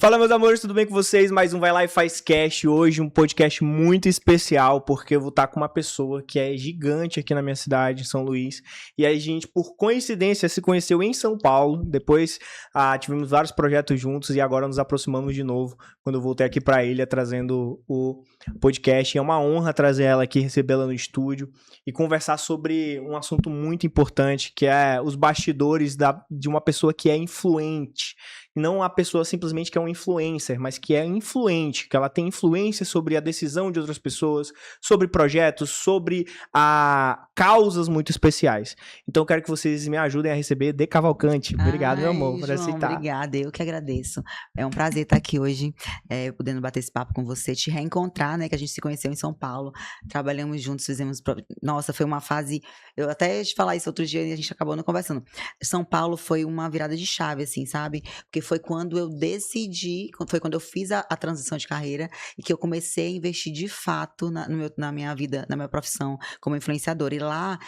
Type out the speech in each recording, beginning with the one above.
Fala, meus amores, tudo bem com vocês? Mais um Vai Lá e Faz Cast. Hoje um podcast muito especial, porque eu vou estar com uma pessoa que é gigante aqui na minha cidade, em São Luís. E aí a gente, por coincidência, se conheceu em São Paulo. Depois tivemos vários projetos juntos e agora nos aproximamos de novo, quando eu voltei aqui para a ilha, trazendo o podcast. É uma honra trazer ela aqui, recebê-la no estúdio e conversar sobre um assunto muito importante, que é os bastidores de uma pessoa que é influente. Não a pessoa simplesmente que é um influencer, mas que é influente, que ela tem influência sobre a decisão de outras pessoas, sobre projetos, sobre causas muito especiais. Então eu quero que vocês me ajudem a receber De Cavalcante. Obrigado, meu amor, por João, aceitar. Obrigada, eu que agradeço. É um prazer estar aqui hoje, podendo bater esse papo com você, te reencontrar, né, que a gente se conheceu em São Paulo, trabalhamos juntos, Nossa, foi uma fase... Eu até ia te falar isso outro dia e a gente acabou não conversando. São Paulo foi uma virada de chave, assim, sabe? Porque foi quando eu decidi, foi quando eu fiz a transição de carreira e que eu comecei a investir de fato na minha vida, na minha profissão como influenciadora. E lá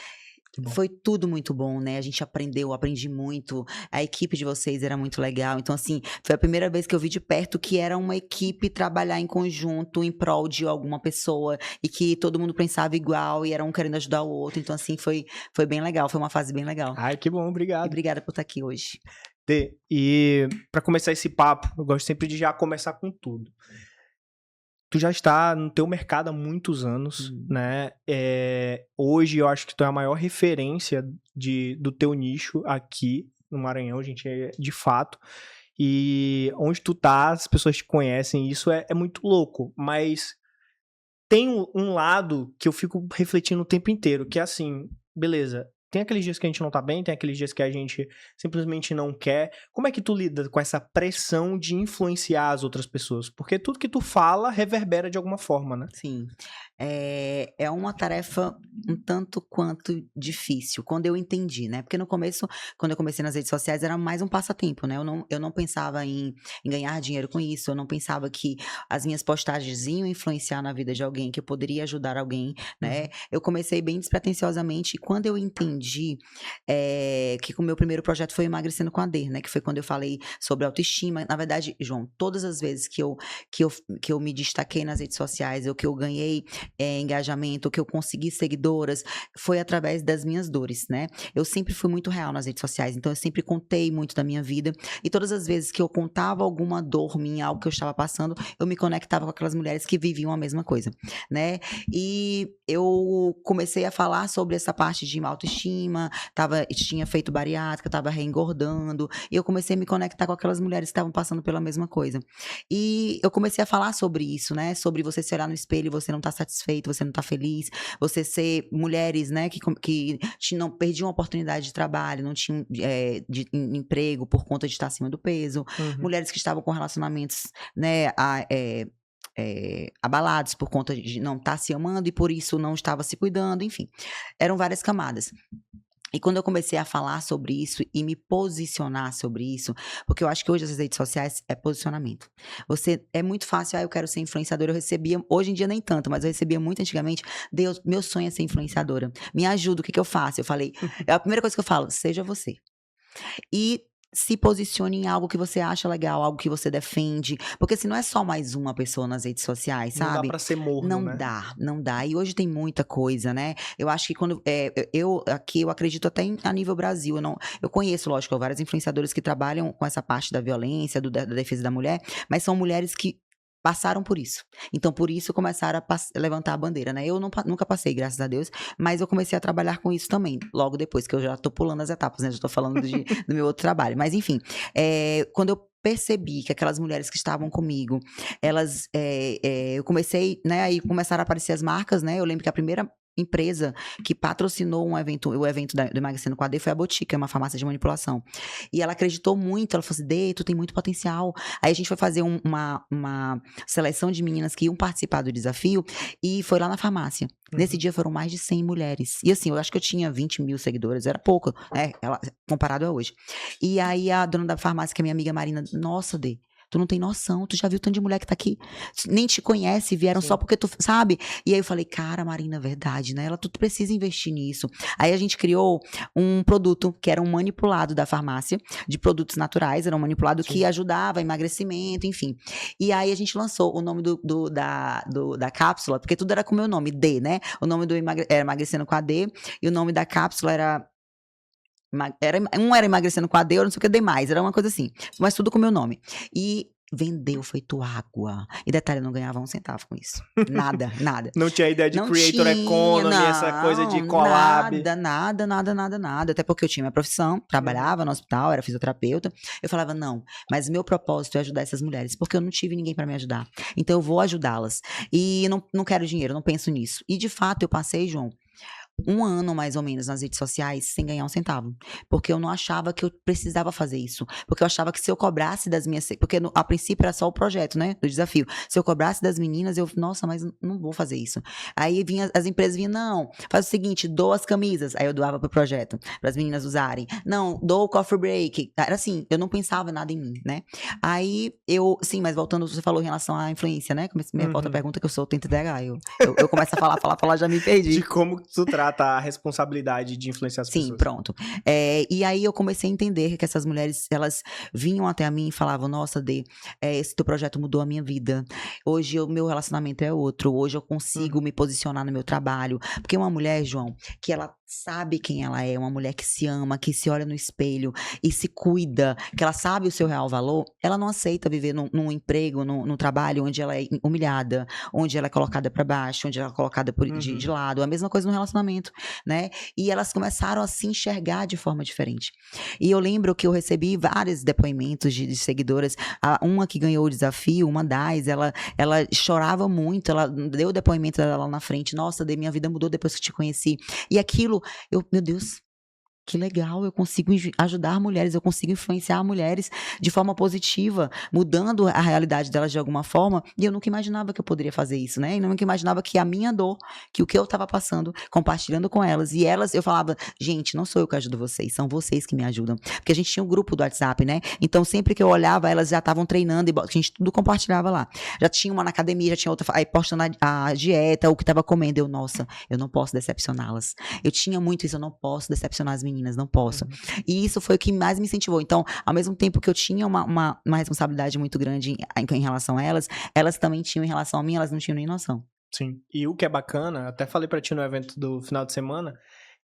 foi tudo muito bom, né? A gente aprendi muito. A equipe de vocês era muito legal. Então, assim, foi a primeira vez que eu vi de perto que era uma equipe trabalhar em conjunto, em prol de alguma pessoa, e que todo mundo pensava igual e era um querendo ajudar o outro. Então, assim, foi bem legal. Foi uma fase bem legal. Ai, que bom, obrigado. E obrigada por estar aqui hoje. E para começar esse papo, eu gosto sempre de já começar com tudo. Tu já está no teu mercado há muitos anos, né? Hoje eu acho que tu é a maior referência do teu nicho aqui no Maranhão, gente, de fato. E onde tu tá, as pessoas te conhecem, isso é muito louco. Mas tem um lado que eu fico refletindo o tempo inteiro, que é assim, beleza, tem aqueles dias que a gente não tá bem, tem aqueles dias que a gente simplesmente não quer. Como é que tu lida com essa pressão de influenciar as outras pessoas? Porque tudo que tu fala reverbera de alguma forma, né? Sim. É uma tarefa um tanto quanto difícil, quando eu entendi, né? Porque no começo, quando eu comecei nas redes sociais, era mais um passatempo, né? Eu não pensava em ganhar dinheiro com isso, eu não pensava que as minhas postagens iam influenciar na vida de alguém, que eu poderia ajudar alguém, né? Eu comecei bem despretensiosamente e quando eu entendi que o meu primeiro projeto foi Emagrecendo com a D, né? Que foi quando eu falei sobre autoestima. Na verdade, João, todas as vezes que eu me destaquei nas redes sociais, ou que eu ganhei engajamento, que eu consegui seguidoras, foi através das minhas dores, né? Eu sempre fui muito real nas redes sociais, então eu sempre contei muito da minha vida, e todas as vezes que eu contava alguma dor minha, algo que eu estava passando, eu me conectava com aquelas mulheres que viviam a mesma coisa, né? E eu comecei a falar sobre essa parte de autoestima, tinha feito bariátrica, estava reengordando, e eu comecei a me conectar com aquelas mulheres que estavam passando pela mesma coisa. E eu comecei a falar sobre isso, né? Sobre você se olhar no espelho e você não tá satisfeito, você não tá feliz, você ser mulheres, né, que não perdiam a oportunidade de trabalho, não tinham de emprego por conta de estar acima do peso, mulheres que estavam com relacionamentos, né, abalados por conta de não estar se amando e por isso não estava se cuidando, enfim, eram várias camadas. E quando eu comecei a falar sobre isso e me posicionar sobre isso, porque eu acho que hoje as redes sociais é posicionamento. É muito fácil, eu quero ser influenciadora, eu recebia, hoje em dia nem tanto, mas eu recebia muito antigamente, Deus, meu sonho é ser influenciadora, me ajuda, o que eu faço? Eu falei, a primeira coisa que eu falo, seja você. E se posicione em algo que você acha legal, algo que você defende, porque se não é só mais uma pessoa nas redes sociais, sabe? Não dá pra ser morno, né? Não dá. E hoje tem muita coisa, né? Eu acho que quando eu acredito até a nível Brasil, eu conheço, lógico, várias influenciadoras que trabalham com essa parte da violência, da defesa da mulher, mas são mulheres que passaram por isso. Então, por isso, começaram a levantar a bandeira, né? Eu nunca passei, graças a Deus, mas eu comecei a trabalhar com isso também, logo depois, que eu já tô pulando as etapas, né? Já tô falando do meu outro trabalho. Mas, enfim, quando eu percebi que aquelas mulheres que estavam comigo, elas... eu comecei, né? Aí começaram a aparecer as marcas, né? Eu lembro que a primeira empresa que patrocinou o evento do Emagrecendo com a D foi a Botica, uma farmácia de manipulação. E ela acreditou muito, ela falou assim, D, tu tem muito potencial. Aí a gente foi fazer uma seleção de meninas que iam participar do desafio e foi lá na farmácia. Nesse dia foram mais de 100 mulheres. E assim, eu acho que eu tinha 20 mil seguidores, era pouco, né? Comparado a hoje. E aí a dona da farmácia, que é minha amiga Marina, nossa, D, Tu não tem noção, tu já viu tanto de mulher que tá aqui, nem te conhece, vieram Sim. só porque tu, sabe? E aí eu falei, cara, Marina, verdade, né? Tu precisa investir nisso. Aí a gente criou um produto que era um manipulado da farmácia, de produtos naturais, era um manipulado que ajudava emagrecimento, enfim. E aí a gente lançou o nome da cápsula, porque tudo era com o meu nome, D, né? O nome era Emagrecendo com a D, e o nome da cápsula era Emagrecendo com a D, ou não sei o que, D+, era uma coisa assim. Mas tudo com o meu nome. E vendeu feito água. E detalhe, eu não ganhava um centavo com isso. Nada, nada. Não tinha ideia de Não creator tinha, economy, essa coisa de collab. Nada. Até porque eu tinha minha profissão, trabalhava no hospital, era fisioterapeuta. Eu falava, não, mas meu propósito é ajudar essas mulheres, porque eu não tive ninguém pra me ajudar. Então eu vou ajudá-las. E não quero dinheiro, não penso nisso. E de fato eu passei, João, 1 ano, mais ou menos, nas redes sociais, sem ganhar um centavo. Porque eu não achava que eu precisava fazer isso. Porque eu achava que se eu cobrasse das minhas... Porque a princípio era só o projeto, né? Do desafio. Se eu cobrasse das meninas, eu... Nossa, mas não vou fazer isso. Aí as empresas vinham, não, faz o seguinte, doa as camisas. Aí eu doava pro projeto, para as meninas usarem. Não, dou o coffee break. Era assim, eu não pensava nada em mim, né? Aí sim, mas voltando, você falou em relação à influência, né? Minha outra pergunta que eu sou TDAH. Eu começo a falar, já me perdi. De como tu trata a responsabilidade de influenciar as pessoas. Sim, pronto. E aí eu comecei a entender que essas mulheres, elas vinham até a mim e falavam, nossa, Dê, esse teu projeto mudou a minha vida. Hoje o meu relacionamento é outro. Hoje eu consigo me posicionar no meu trabalho. Porque uma mulher, João, que ela sabe quem ela é, uma mulher que se ama, que se olha no espelho e se cuida, que ela sabe o seu real valor, ela não aceita viver num emprego, num trabalho onde ela é humilhada, onde ela é colocada para baixo, onde ela é colocada de lado. A mesma coisa no relacionamento, né? E elas começaram a se enxergar de forma diferente. E eu lembro que eu recebi vários depoimentos de seguidoras. Uma que ganhou o desafio, uma das, ela chorava muito, ela deu o depoimento dela lá na frente. Nossa, Dê, minha vida mudou depois que te conheci. E aquilo, meu Deus, que legal, eu consigo ajudar mulheres, eu consigo influenciar mulheres de forma positiva, mudando a realidade delas de alguma forma, e eu nunca imaginava que eu poderia fazer isso, né? Eu nunca imaginava que a minha dor, que o que eu estava passando, compartilhando com elas, e elas, eu falava, gente, não sou eu que ajudo vocês, são vocês que me ajudam, porque a gente tinha um grupo do WhatsApp, né? Então sempre que eu olhava, elas já estavam treinando, e a gente tudo compartilhava lá. Já tinha uma na academia, já tinha outra, aí postando a dieta, o que estava comendo, nossa, eu não posso decepcioná-las. Eu tinha muito isso, eu não posso decepcionar as meninas, não posso. E isso foi o que mais me incentivou. Então, ao mesmo tempo que eu tinha uma responsabilidade muito grande em relação a elas, elas também tinham em relação a mim, elas não tinham nem noção. Sim. E o que é bacana, até falei pra ti no evento do final de semana,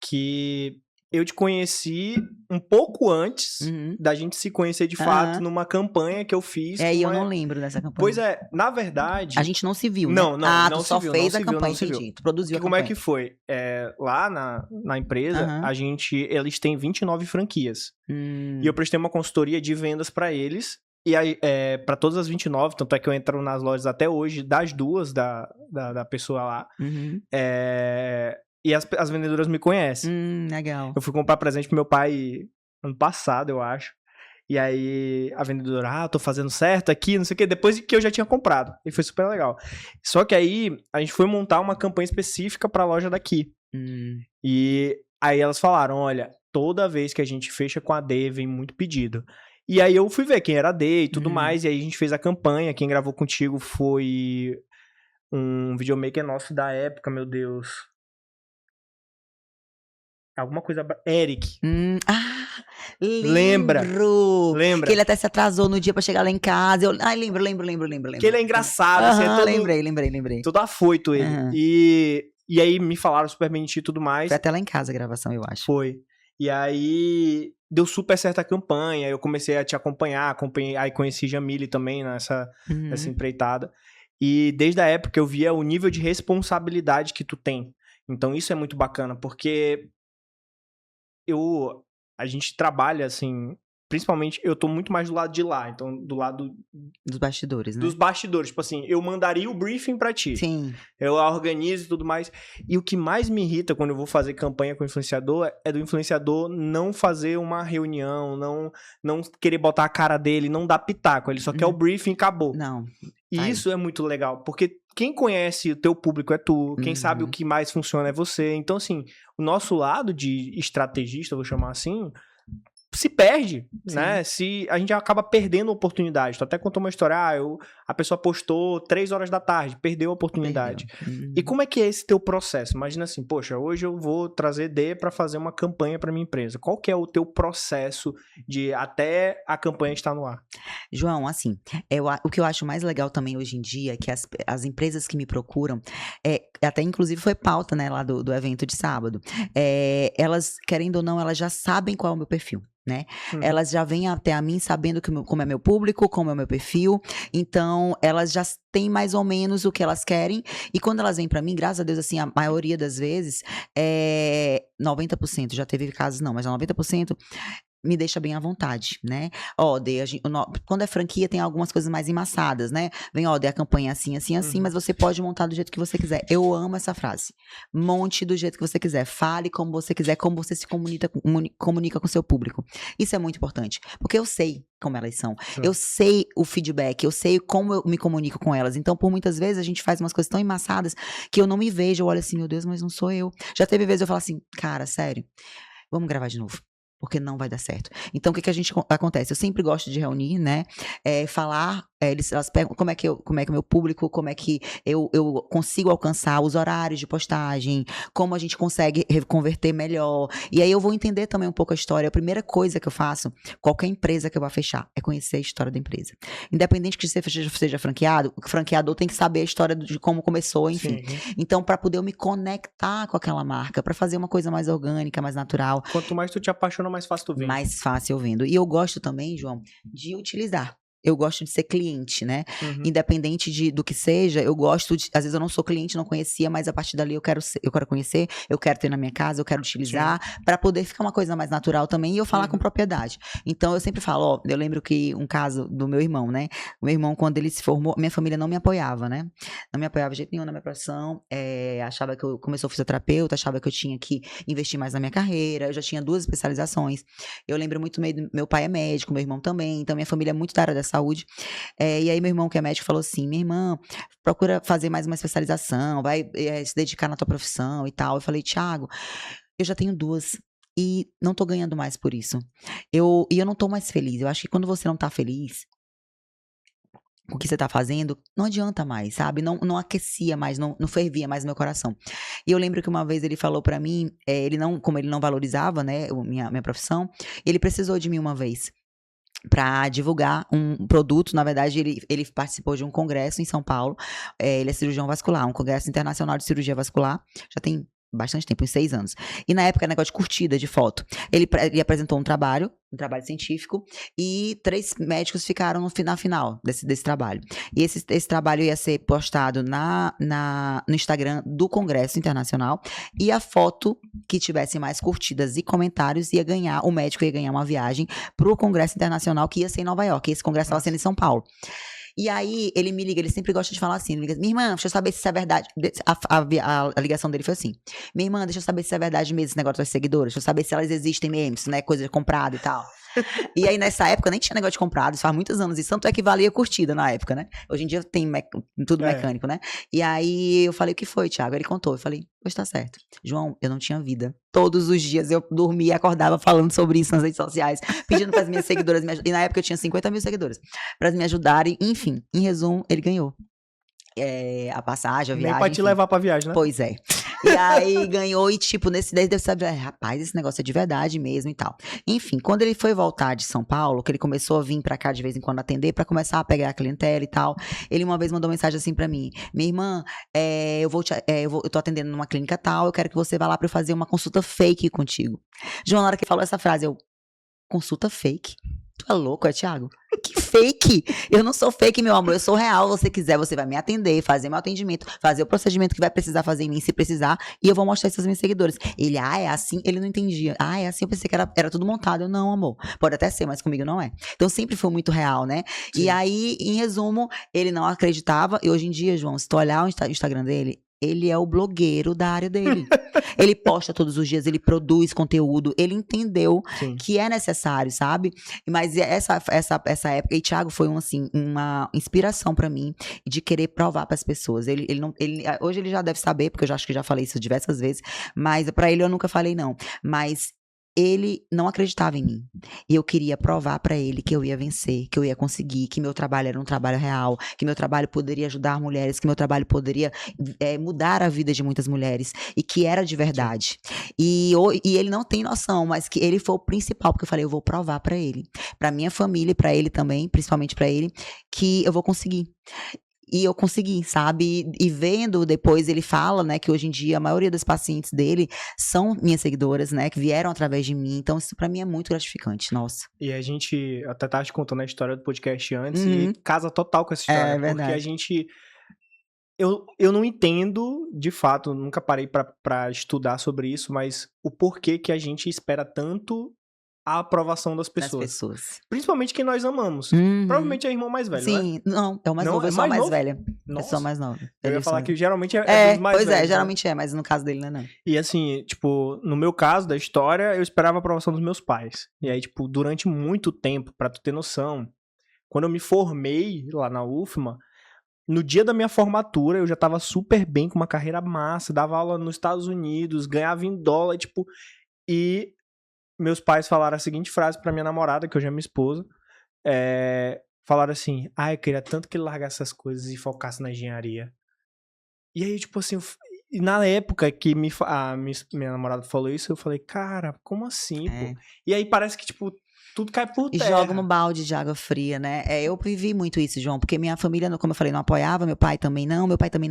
que eu te conheci um pouco antes da gente se conhecer de fato numa campanha que eu fiz. E eu não lembro dessa campanha. Pois é, na verdade... A gente não se viu, né? Não tu só fez a campanha, entendi. Tu produziu a campanha. Como é que foi? Lá na empresa, eles têm 29 franquias. E eu prestei uma consultoria de vendas pra eles. E aí, pra todas as 29, tanto é que eu entro nas lojas até hoje, das duas da pessoa lá. E as vendedoras me conhecem. Legal. Eu fui comprar presente pro meu pai ano passado, eu acho. E aí a vendedora, tô fazendo certo aqui, não sei o quê, depois que eu já tinha comprado. E foi super legal. Só que aí a gente foi montar uma campanha específica pra loja daqui. E aí elas falaram, olha, toda vez que a gente fecha com a D, vem muito pedido. E aí eu fui ver quem era a D e tudo mais, e aí a gente fez a campanha. Quem gravou contigo foi um videomaker nosso da época, meu Deus. Alguma coisa... Eric. Lembra? Lembra? Que ele até se atrasou no dia pra chegar lá em casa. Lembro. Que ele é engraçado. Assim, é todo, lembrei. Todo afoito ele. E aí me falaram super bem de ti e tudo mais. Foi até lá em casa a gravação, eu acho. Foi. E aí deu super certo a campanha. Eu comecei a te acompanhar. Aí conheci Jamile também nessa empreitada. E desde a época eu via o nível de responsabilidade que tu tem. Então isso é muito bacana, porque a gente trabalha, assim, principalmente, eu tô muito mais do lado de lá, então do lado... Dos bastidores, né? Dos bastidores, tipo assim, eu mandaria o briefing pra ti. Sim. Eu organizo e tudo mais. E o que mais me irrita quando eu vou fazer campanha com o influenciador é do influenciador não fazer uma reunião, não querer botar a cara dele, não dar pitaco, ele só quer o briefing e acabou. Não. E isso é muito legal, porque quem conhece o teu público é tu, quem sabe o que mais funciona é você. Então, assim, o nosso lado de estrategista, vou chamar assim, se perde, né? Se a gente acaba perdendo a oportunidade. Tu até contou uma história, a pessoa postou 3 horas da tarde, perdeu a oportunidade. E como é que é esse teu processo? Imagina assim, poxa, hoje eu vou trazer D para fazer uma campanha para minha empresa. Qual que é o teu processo de até a campanha estar no ar? João, assim, o que eu acho mais legal também hoje em dia é que as empresas que me procuram, até inclusive foi pauta, né, lá do evento de sábado, elas, querendo ou não, elas já sabem qual é o meu perfil. Né? Elas já vêm até a mim sabendo como é meu público, como é o meu perfil, então elas já têm mais ou menos o que elas querem, e quando elas vêm pra mim, graças a Deus, assim, a maioria das vezes, 90%, já teve casos não, mas 90%, me deixa bem à vontade, né? Quando é franquia, tem algumas coisas mais embaçadas, né? Vem, dê a campanha assim, assim, assim, mas você pode montar do jeito que você quiser. Eu amo essa frase. Monte do jeito que você quiser. Fale como você quiser, como você se comunica com o seu público. Isso é muito importante, porque eu sei como elas são. Eu sei o feedback, eu sei como eu me comunico com elas. Então, por muitas vezes, a gente faz umas coisas tão embaçadas que eu não me vejo. Eu olho assim, meu Deus, mas não sou eu. Já teve vezes eu falo assim, cara, sério, vamos gravar de novo. Porque não vai dar certo. Então, o que a gente acontece? Eu sempre gosto de reunir, né? Falar, elas perguntam como é que o meu público, como é que eu consigo alcançar os horários de postagem, como a gente consegue converter melhor. E aí eu vou entender também um pouco a história. A primeira coisa que eu faço, qualquer empresa que eu vá fechar, é conhecer a história da empresa. Independente que você seja franqueado, o franqueador tem que saber a história de como começou, enfim. Sim. Então, para poder eu me conectar com aquela marca, para fazer uma coisa mais orgânica, mais natural. Quanto mais tu te apaixona, mais fácil tu vende. Mais fácil eu vendo. E eu gosto também, João, de utilizar. Eu gosto de ser cliente, né? Independente do que seja, eu gosto de... Às vezes eu não sou cliente, não conhecia, mas a partir dali eu quero conhecer, eu quero ter na minha casa, eu quero utilizar, para poder ficar uma coisa mais natural também e eu falar com propriedade. Então eu sempre falo, eu lembro que um caso do meu irmão, né? O meu irmão, quando ele se formou, minha família não me apoiava, né? Não me apoiava de jeito nenhum na minha profissão, achava que como eu sou fisioterapeuta, achava que eu tinha que investir mais na minha carreira, eu já tinha 2 especializações. Eu lembro muito, meu pai é médico, meu irmão também, então minha família é muito da área da saúde. E aí meu irmão, que é médico, falou assim, minha irmã, procura fazer mais uma especialização, vai se dedicar na tua profissão e tal. Eu falei, Thiago, eu já tenho 2 e não tô ganhando mais por isso. E eu não tô mais feliz. Eu acho que quando você não tá feliz com o que você tá fazendo, não adianta mais, sabe? Não aquecia mais, não fervia mais no meu coração. E eu lembro que uma vez ele falou pra mim, como ele não valorizava, né, minha profissão, ele precisou de mim uma vez para divulgar um produto. Na verdade, ele participou de um congresso em São Paulo. Ele é cirurgião vascular, um congresso internacional de cirurgia vascular. Já tem bastante tempo, uns 6 anos. E na época, negócio de curtida de foto. Ele apresentou um trabalho científico, e 3 médicos ficaram na final desse trabalho. E esse trabalho ia ser postado no Instagram do Congresso Internacional, e a foto que tivesse mais curtidas e comentários o médico ia ganhar uma viagem para o Congresso Internacional, que ia ser em Nova York, e esse congresso estava sendo em São Paulo. E aí, ele me liga, ele sempre gosta de falar assim, ele liga, minha irmã, deixa eu saber se isso é verdade. A ligação dele foi assim, minha irmã, deixa eu saber se isso é verdade mesmo, esse negócio das seguidoras, deixa eu saber se elas existem mesmo, se não é coisa comprada e tal. E aí, nessa época, nem tinha negócio de comprado, faz muitos anos isso, tanto é que valia curtida na época, né? Hoje em dia tem tudo mecânico, né? E aí, eu falei, o que foi, Thiago? Ele contou, eu falei, pois tá certo. João, eu não tinha vida. Todos os dias eu dormia e acordava falando sobre isso nas redes sociais, pedindo para as minhas seguidoras me ajudarem. E na época eu tinha 50 mil seguidores, para me ajudarem. Enfim, em resumo, ele ganhou. A passagem, a viagem. Nem pra te levar pra viagem, né? Pois é. E aí ganhou e tipo, nesse daí deve saber, rapaz, esse negócio é de verdade mesmo e tal. Enfim, quando ele foi voltar de São Paulo, que ele começou a vir pra cá de vez em quando atender, pra começar a pegar a clientela e tal, ele uma vez mandou mensagem assim pra mim, minha irmã, eu tô atendendo numa clínica tal, eu quero que você vá lá pra eu fazer uma consulta fake contigo. João, na hora que ele falou essa frase, consulta fake? Tu é louco, Thiago? Que fake? Eu não sou fake, meu amor, eu sou real. Se você quiser, você vai me atender, fazer meu atendimento, fazer o procedimento que vai precisar fazer em mim, se precisar, e eu vou mostrar isso aos meus seguidores. Ele, é assim? Ele não entendia. É assim? Eu pensei que era tudo montado. Eu, não, amor, pode até ser, mas comigo não é. Então, sempre foi muito real, né? Sim. E aí, em resumo, ele não acreditava, e hoje em dia, João, se tu olhar o Instagram dele, ele é o blogueiro da área dele. Ele posta todos os dias, ele produz conteúdo, ele entendeu que é necessário, sabe? Mas essa época, e Thiago foi uma inspiração pra mim de querer provar pras pessoas. Hoje ele já deve saber, porque eu acho que já falei isso diversas vezes, mas pra ele eu nunca falei não. Mas ele não acreditava em mim. E eu queria provar pra ele que eu ia vencer, que eu ia conseguir, que meu trabalho era um trabalho real, que meu trabalho poderia ajudar mulheres, que meu trabalho poderia mudar a vida de muitas mulheres e que era de verdade. E ele não tem noção, mas que ele foi o principal, porque eu falei, eu vou provar pra ele, pra minha família e pra ele também, principalmente pra ele, que eu vou conseguir. E eu consegui, sabe? E vendo depois, ele fala, né, que hoje em dia a maioria dos pacientes dele são minhas seguidoras, né, que vieram através de mim. Então, isso pra mim é muito gratificante, nossa. E a gente até tava te contando a história do podcast antes e casa total com essa história. É verdade. Porque a gente... Eu não entendo, de fato, nunca parei pra estudar sobre isso, mas o porquê que a gente espera tanto a aprovação das pessoas. Principalmente quem nós amamos. Provavelmente é a irmã mais velha, Sim, né? não, é o mais novo, eu sou a mais velha. Eu sou a mais nova. Eu ia falar que geralmente é dos mais velhos. velhos. Pois é, geralmente mas no caso dele não. E assim, tipo, no meu caso da história, eu esperava a aprovação dos meus pais. E aí, tipo, durante muito tempo, pra tu ter noção, quando eu me formei lá na UFMA, no dia da minha formatura, eu já tava super bem, com uma carreira massa, dava aula nos Estados Unidos, ganhava em dólar, tipo, e meus pais falaram a seguinte frase pra minha namorada, que hoje é minha esposa, falaram assim, eu queria tanto que ele largasse essas coisas e focasse na engenharia. E aí, tipo assim, na época que minha namorada falou isso, eu falei, cara, como assim, pô? E aí parece que, tipo, tudo cai por terra. E joga um balde de água fria, né? Eu vivi muito isso, João, porque minha família, como eu falei, não apoiava, meu pai também não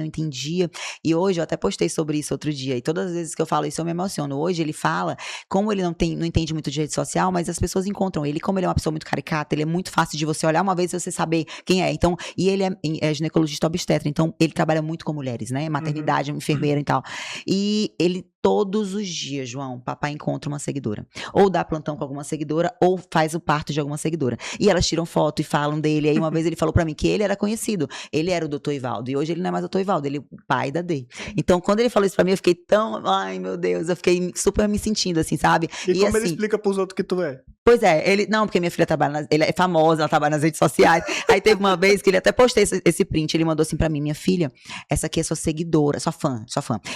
entendia. E hoje, eu até postei sobre isso outro dia, e todas as vezes que eu falo isso, eu me emociono. Hoje ele fala, como ele não entende muito de rede social, mas as pessoas encontram ele, como ele é uma pessoa muito caricata, ele é muito fácil de você olhar uma vez e você saber quem é. Então, e ele é ginecologista obstetra, então ele trabalha muito com mulheres, né? Maternidade, enfermeira e tal. E ele todos os dias, João, papai encontra uma seguidora. Ou dá plantão com alguma seguidora, ou faz o parto de alguma seguidora. E elas tiram foto e falam dele. Aí uma vez ele falou pra mim que ele era conhecido. Ele era o Dr. Ivaldo. E hoje ele não é mais o Dr. Ivaldo, ele é o pai da D. Então, quando ele falou isso pra mim, eu fiquei tão... Ai, meu Deus, eu fiquei super me sentindo assim, sabe? E como assim, ele explica pros outros que tu é? Pois é, não, porque minha filha trabalha, ele é famosa, ela trabalha nas redes sociais. Aí teve uma vez que ele até postei esse print, ele mandou assim pra mim, minha filha, essa aqui é sua seguidora, sua fã.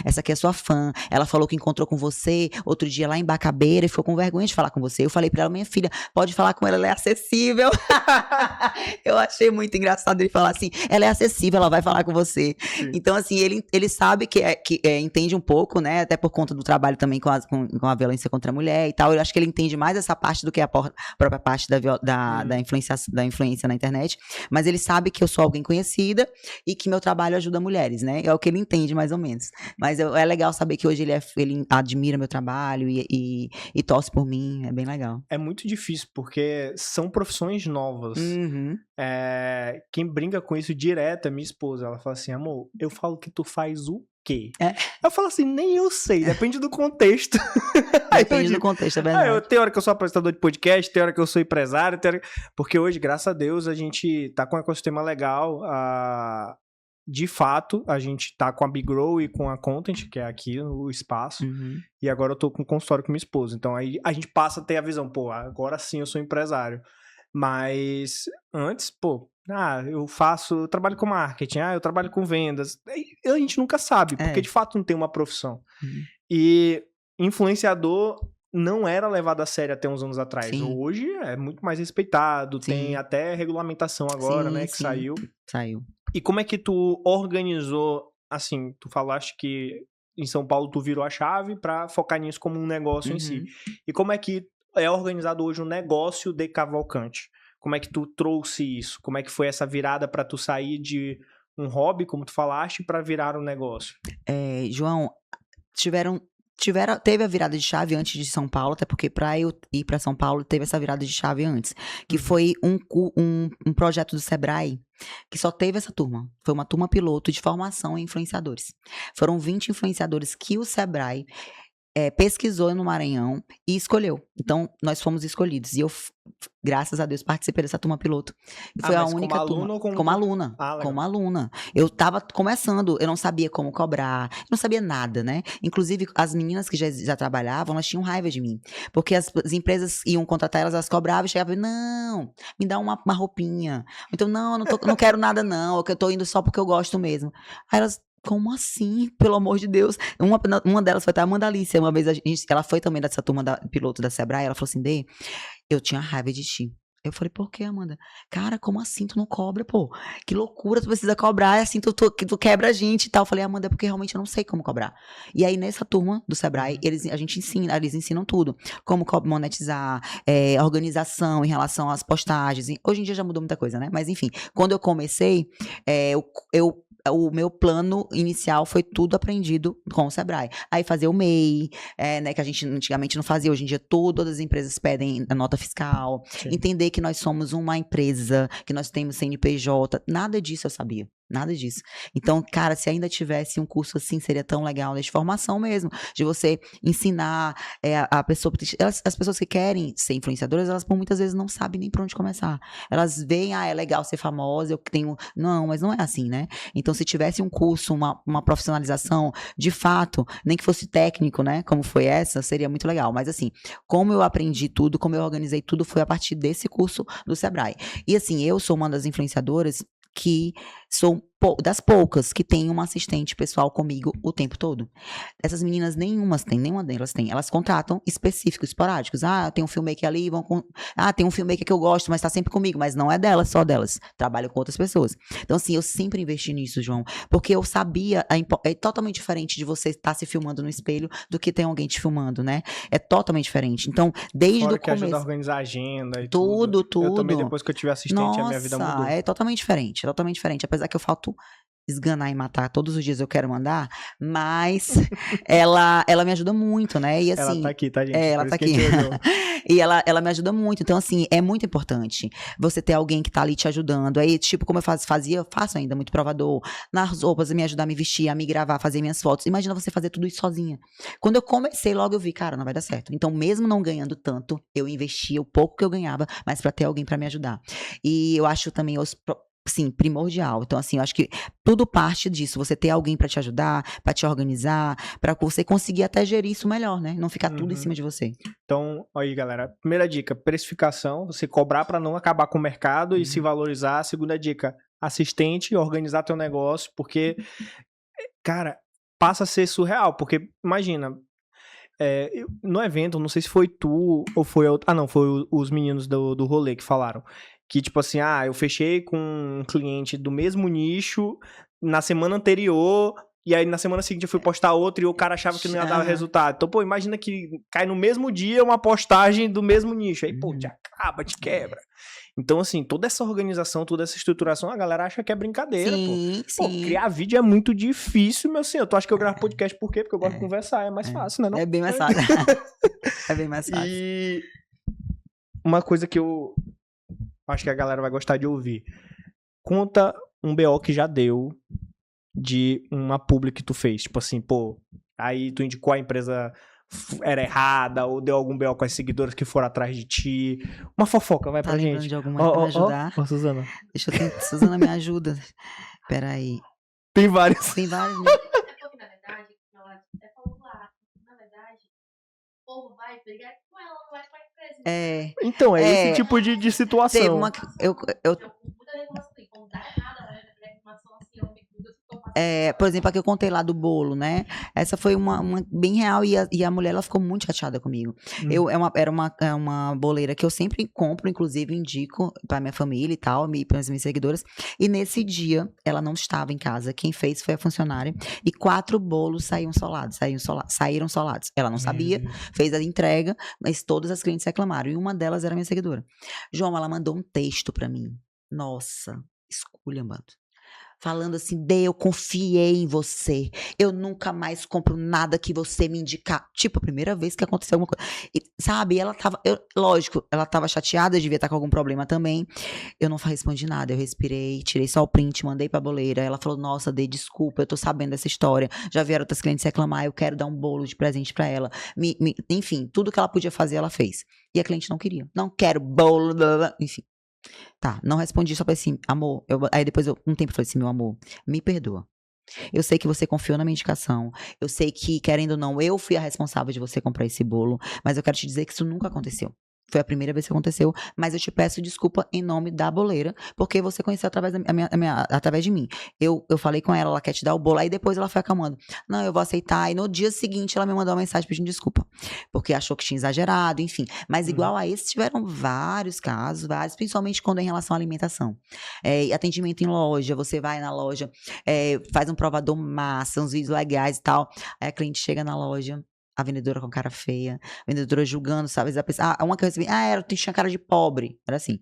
Essa aqui é sua fã. Ela falou que encontrou com você outro dia lá em Bacabeira e ficou com vergonha de falar com você. Eu falei pra ela, minha filha, pode falar com ela é acessível. Eu achei muito engraçado ele falar assim, ela é acessível, ela vai falar com você. Sim. Então, assim, ele sabe que entende um pouco, né, até por conta do trabalho também com a violência contra a mulher e tal. Eu acho que ele entende mais essa parte do que a própria parte da influência na internet, mas ele sabe que eu sou alguém conhecida e que meu trabalho ajuda mulheres, né? É o que ele entende, mais ou menos. Mas é legal saber que hoje ele admira meu trabalho e torce por mim, é bem legal. É muito difícil, porque são profissões novas. Quem brinca com isso direto é minha esposa. Ela fala assim, amor, eu falo que tu faz o quê? Eu falo assim, nem eu sei, depende do contexto. Depende do contexto, é verdade. Tem hora que eu sou apresentador de podcast, tem hora que eu sou empresário, porque hoje, graças a Deus, a gente tá com um ecossistema legal. De fato, a gente tá com a Big Grow e com a Content, que é aqui no espaço, e agora eu tô com o consultório com minha esposa. Então aí a gente passa a ter a visão, pô, agora sim eu sou empresário. Mas antes, pô, eu trabalho com marketing, eu trabalho com vendas. A gente nunca sabe, porque de fato não tem uma profissão. E influenciador não era levado a sério até uns anos atrás. Sim. Hoje é muito mais respeitado, sim. Tem até regulamentação agora, sim, né, que saiu. E como é que tu organizou, assim, tu falaste que em São Paulo tu virou a chave pra focar nisso como um negócio em si. E como é que é organizado hoje um negócio de Cavalcante? Como é que tu trouxe isso? Como é que foi essa virada pra tu sair de um hobby, como tu falaste, pra virar um negócio? João, teve a virada de chave antes de São Paulo, até porque pra eu ir pra São Paulo teve essa virada de chave antes, que foi um projeto do Sebrae, que só teve essa turma. Foi uma turma piloto de formação em influenciadores. Foram 20 influenciadores que o Sebrae pesquisou no Maranhão e escolheu. Então, nós fomos escolhidos. E eu, graças a Deus, participei dessa turma piloto. E foi a única como turma. Aluna ou como aluna? Como aluna. Eu tava começando, eu não sabia como cobrar, não sabia nada, né? Inclusive, as meninas que já trabalhavam, elas tinham raiva de mim. Porque as empresas iam contratar elas cobravam e chegavam e não, me dá uma roupinha. Então, não, eu não quero nada não, ou que eu tô indo só porque eu gosto mesmo. Aí elas, como assim? Pelo amor de Deus. Uma delas foi até a Amanda Alice. Uma vez ela foi também dessa turma da piloto da Sebrae. Ela falou assim: Dê, eu tinha raiva de ti. Eu falei, por que, Amanda? Cara, como assim? Tu não cobra, pô? Que loucura, tu precisa cobrar, é assim, tu quebra a gente e tal. Eu falei, Amanda, é porque realmente eu não sei como cobrar. E aí, nessa turma do Sebrae, eles ensinam tudo. Como monetizar, organização em relação às postagens. Hoje em dia já mudou muita coisa, né? Mas enfim, quando eu comecei, o meu plano inicial foi tudo aprendido com o Sebrae. Aí fazer o MEI, né, que a gente antigamente não fazia, hoje em dia todas as empresas pedem a nota fiscal. Sim. Entender que nós somos uma empresa, que nós temos CNPJ, nada disso eu sabia. Nada disso. Então, cara, se ainda tivesse um curso assim, seria tão legal, né? De formação mesmo, de você ensinar a pessoa. As pessoas que querem ser influenciadoras, elas por muitas vezes não sabem nem por onde começar. Elas veem, é legal ser famosa, eu tenho. Não, mas não é assim, né? Então, se tivesse um curso, uma profissionalização, de fato, nem que fosse técnico, né? Como foi essa, seria muito legal. Mas assim, como eu aprendi tudo, como eu organizei tudo, foi a partir desse curso do Sebrae. E assim, eu sou uma das influenciadoras que sou das poucas que tem uma assistente pessoal comigo o tempo todo. Essas meninas, nenhuma delas tem. Elas contratam específicos, esporádicos. Tem um filmmaker ali, tem um filmmaker que eu gosto, mas tá sempre comigo. Mas não é delas, só delas. Trabalho com outras pessoas. Então, assim, eu sempre investi nisso, João. Porque eu sabia, é totalmente diferente de você estar se filmando no espelho do que ter alguém te filmando, né? É totalmente diferente. Então, desde Fora o começo... ajuda a organizar a agenda e tudo. Eu também, depois que eu tive assistente, a minha vida mudou. É totalmente diferente. Apesar que eu falto esganar e matar todos os dias, eu quero mandar, mas ela me ajuda muito, né? E assim, ela tá aqui, tá, gente? Ela tá aqui. E ela me ajuda muito. Então, assim, é muito importante você ter alguém que tá ali te ajudando. Aí, tipo, como eu faço ainda muito provador, nas roupas, me ajudar a me vestir, a me gravar, fazer minhas fotos. Imagina você fazer tudo isso sozinha. Quando eu comecei, logo eu vi, cara, não vai dar certo. Então, mesmo não ganhando tanto, eu investia o pouco que eu ganhava, mas pra ter alguém pra me ajudar. E eu acho também sim, primordial. Então, assim, eu acho que tudo parte disso. Você ter alguém pra te ajudar, pra te organizar, pra você conseguir até gerir isso melhor, né? Não ficar tudo em cima de você. Então, aí, galera. Primeira dica, precificação. Você cobrar pra não acabar com o mercado e se valorizar. Segunda dica, assistente, organizar teu negócio, porque, cara, passa a ser surreal. Porque, imagina, no evento, não sei se foi tu ou foi outro. Não, foi os meninos do rolê que falaram. Que, tipo assim, eu fechei com um cliente do mesmo nicho na semana anterior, e aí na semana seguinte eu fui postar outro e o cara achava que não ia dar resultado. Então, pô, imagina que cai no mesmo dia uma postagem do mesmo nicho. Aí, pô, te acaba, te quebra. Então, assim, toda essa organização, toda essa estruturação, a galera acha que é brincadeira, sim, pô. Pô, criar vídeo é muito difícil, meu senhor. Tu acha que eu gravo podcast por quê? Porque eu gosto de conversar, é mais fácil, né? Não? É bem mais fácil. É bem mais fácil. E uma coisa que eu acho que a galera vai gostar de ouvir. Conta um BO que já deu de uma publi que tu fez. Tipo assim, pô, aí tu indicou a empresa era errada, ou deu algum BO com as seguidoras que foram atrás de ti. Uma fofoca, vai pra gente. De alguma pra me ajudar? Suzana. Deixa eu tentar. Suzana, me ajuda. Peraí. Tem vários. Tem vários, né? Na verdade, ela falou lá. Na verdade, o povo vai brigar com ela, não vai pra empresa. Então, esse tipo de situação. Teve uma... Muita reclamação assim, como tá errada, né? Reclamação assim, por exemplo, a que eu contei lá do bolo, né? Essa foi uma bem real e a mulher, ela ficou muito chateada comigo. Era uma boleira que eu sempre compro, inclusive indico pra minha família e tal, para as minhas seguidoras. E nesse dia, ela não estava em casa. Quem fez foi a funcionária. E 4 bolos saíram solados. Ela não sabia, fez a entrega, mas todas as clientes reclamaram. E uma delas era minha seguidora. João, ela mandou um texto pra mim. Nossa, esculhambando. Falando assim, eu confiei em você. Eu nunca mais compro nada que você me indicar. Tipo, a primeira vez que aconteceu alguma coisa. E, sabe, ela tava... lógico, ela tava chateada, devia estar com algum problema também. Eu não respondi nada. Eu respirei, tirei só o print, mandei pra boleira. Ela falou, nossa, Dê, desculpa, eu tô sabendo dessa história. Já vieram outras clientes reclamar, eu quero dar um bolo de presente pra ela. Enfim, tudo que ela podia fazer, ela fez. E a cliente não queria. Não quero bolo, blá, blá. Enfim. Tá, não respondi, só falei assim, amor, aí depois um tempo eu falei assim, meu amor, me perdoa. Eu sei que você confiou na minha indicação, eu sei que, querendo ou não, eu fui a responsável de você comprar esse bolo, mas eu quero te dizer que isso nunca aconteceu. Foi a primeira vez que aconteceu, mas eu te peço desculpa em nome da boleira, porque você conheceu através de mim. Eu falei com ela quer te dar o bolo, aí depois ela foi acalmando. Não, eu vou aceitar. E no dia seguinte ela me mandou uma mensagem pedindo desculpa, porque achou que tinha exagerado, enfim. Mas igual a esse, tiveram vários casos, principalmente quando é em relação à alimentação. Atendimento em loja, você vai na loja, faz um provador massa, uns vídeos legais e tal. Aí a cliente chega na loja, a vendedora com cara feia, a vendedora julgando, sabe? Uma que eu recebi, tinha cara de pobre. Era assim.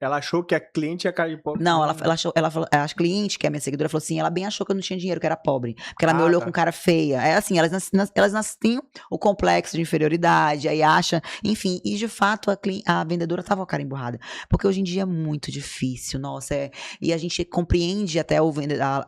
Ela achou que a cliente ia cair de pobre? Não, ela falou, a cliente, que é a minha seguidora, falou assim, ela bem achou que eu não tinha dinheiro, que era pobre. Porque ela me olhou com cara feia. É assim, elas nasciam o complexo de inferioridade, aí acha, enfim. E de fato, a vendedora tava com a cara emburrada. Porque hoje em dia é muito difícil, nossa. E a gente compreende até o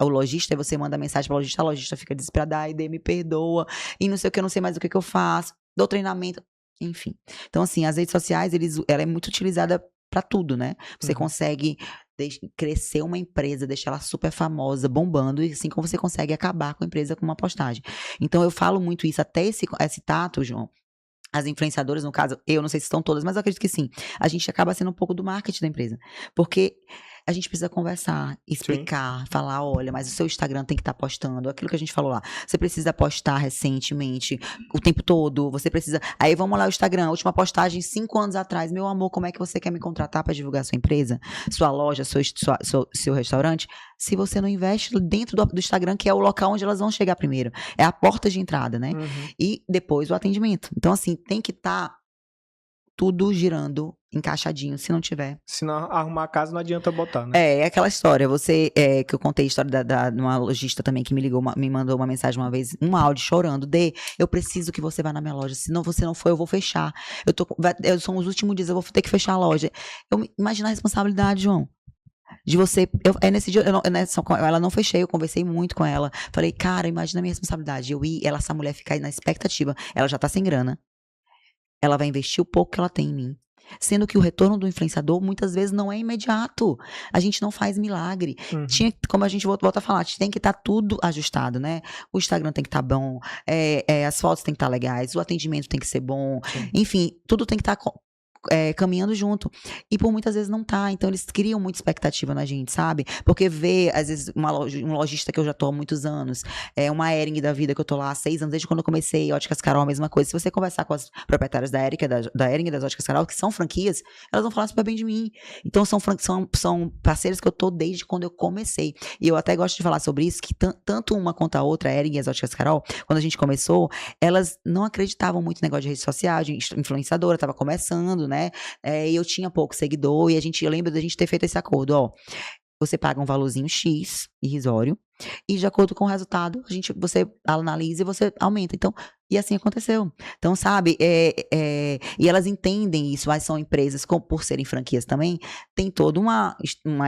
lojista, e você manda mensagem pra lojista, a lojista fica desesperada, ai, me perdoa, e não sei o que, eu não sei mais o que eu faço. Dou treinamento, enfim. Então, assim, as redes sociais, ela é muito utilizada pra tudo, né? Você consegue crescer uma empresa, deixar ela super famosa, bombando, e assim como você consegue acabar com a empresa com uma postagem. Então eu falo muito isso, até esse tato, João. As influenciadoras, no caso, eu não sei se estão todas, mas eu acredito que sim. A gente acaba sendo um pouco do marketing da empresa. Porque a gente precisa conversar, explicar, falar, olha, mas o seu Instagram tem que estar postando, aquilo que a gente falou lá. Você precisa postar recentemente, o tempo todo, você precisa... Aí vamos lá, o Instagram, a última postagem 5 anos atrás. Meu amor, como é que você quer me contratar para divulgar sua empresa, sua loja, seu restaurante? Se você não investe dentro do Instagram, que é o local onde elas vão chegar primeiro. É a porta de entrada, né? E depois o atendimento. Então, assim, tem que estar tudo girando, encaixadinho, se não tiver. Se não arrumar a casa, não adianta botar, né? É aquela história, que eu contei a história de uma lojista também que me mandou uma mensagem uma vez, um áudio chorando, eu preciso que você vá na minha loja, se não você não for, eu vou fechar. São os últimos dias, eu vou ter que fechar a loja. Imagina a responsabilidade, João. De você, nesse dia, ela não fechei, eu conversei muito com ela, falei, cara, imagina a minha responsabilidade, essa mulher ficar aí na expectativa, ela já tá sem grana, ela vai investir o pouco que ela tem em mim, sendo que o retorno do influenciador muitas vezes não é imediato, a gente não faz milagre, como a gente volta a falar, a gente tem que estar tudo ajustado, né, o Instagram tem que estar bom, as fotos tem que estar legais, o atendimento tem que ser bom, enfim, tudo tem que estar caminhando junto. E por muitas vezes não tá. Então eles criam muita expectativa na gente, sabe? Porque vê, às vezes, um lojista que eu já tô há muitos anos, uma Ering da vida que eu tô lá há 6 anos, desde quando eu comecei, Óticas Carol, a mesma coisa. Se você conversar com as proprietárias da Ering e das Óticas Carol, que são franquias, elas vão falar super bem de mim. Então são parceiros que eu tô desde quando eu comecei. E eu até gosto de falar sobre isso, que tanto uma quanto a outra, a Ering e as Óticas Carol, quando a gente começou, elas não acreditavam muito no negócio de rede social, de influenciadora, tava começando, né? E eu tinha pouco seguidor, e eu lembro da gente ter feito esse acordo, você paga um valorzinho X, irrisório, e de acordo com o resultado, você analisa e você aumenta. Então, e assim aconteceu. Então, sabe, e elas entendem isso, mas são empresas, por serem franquias também, tem toda uma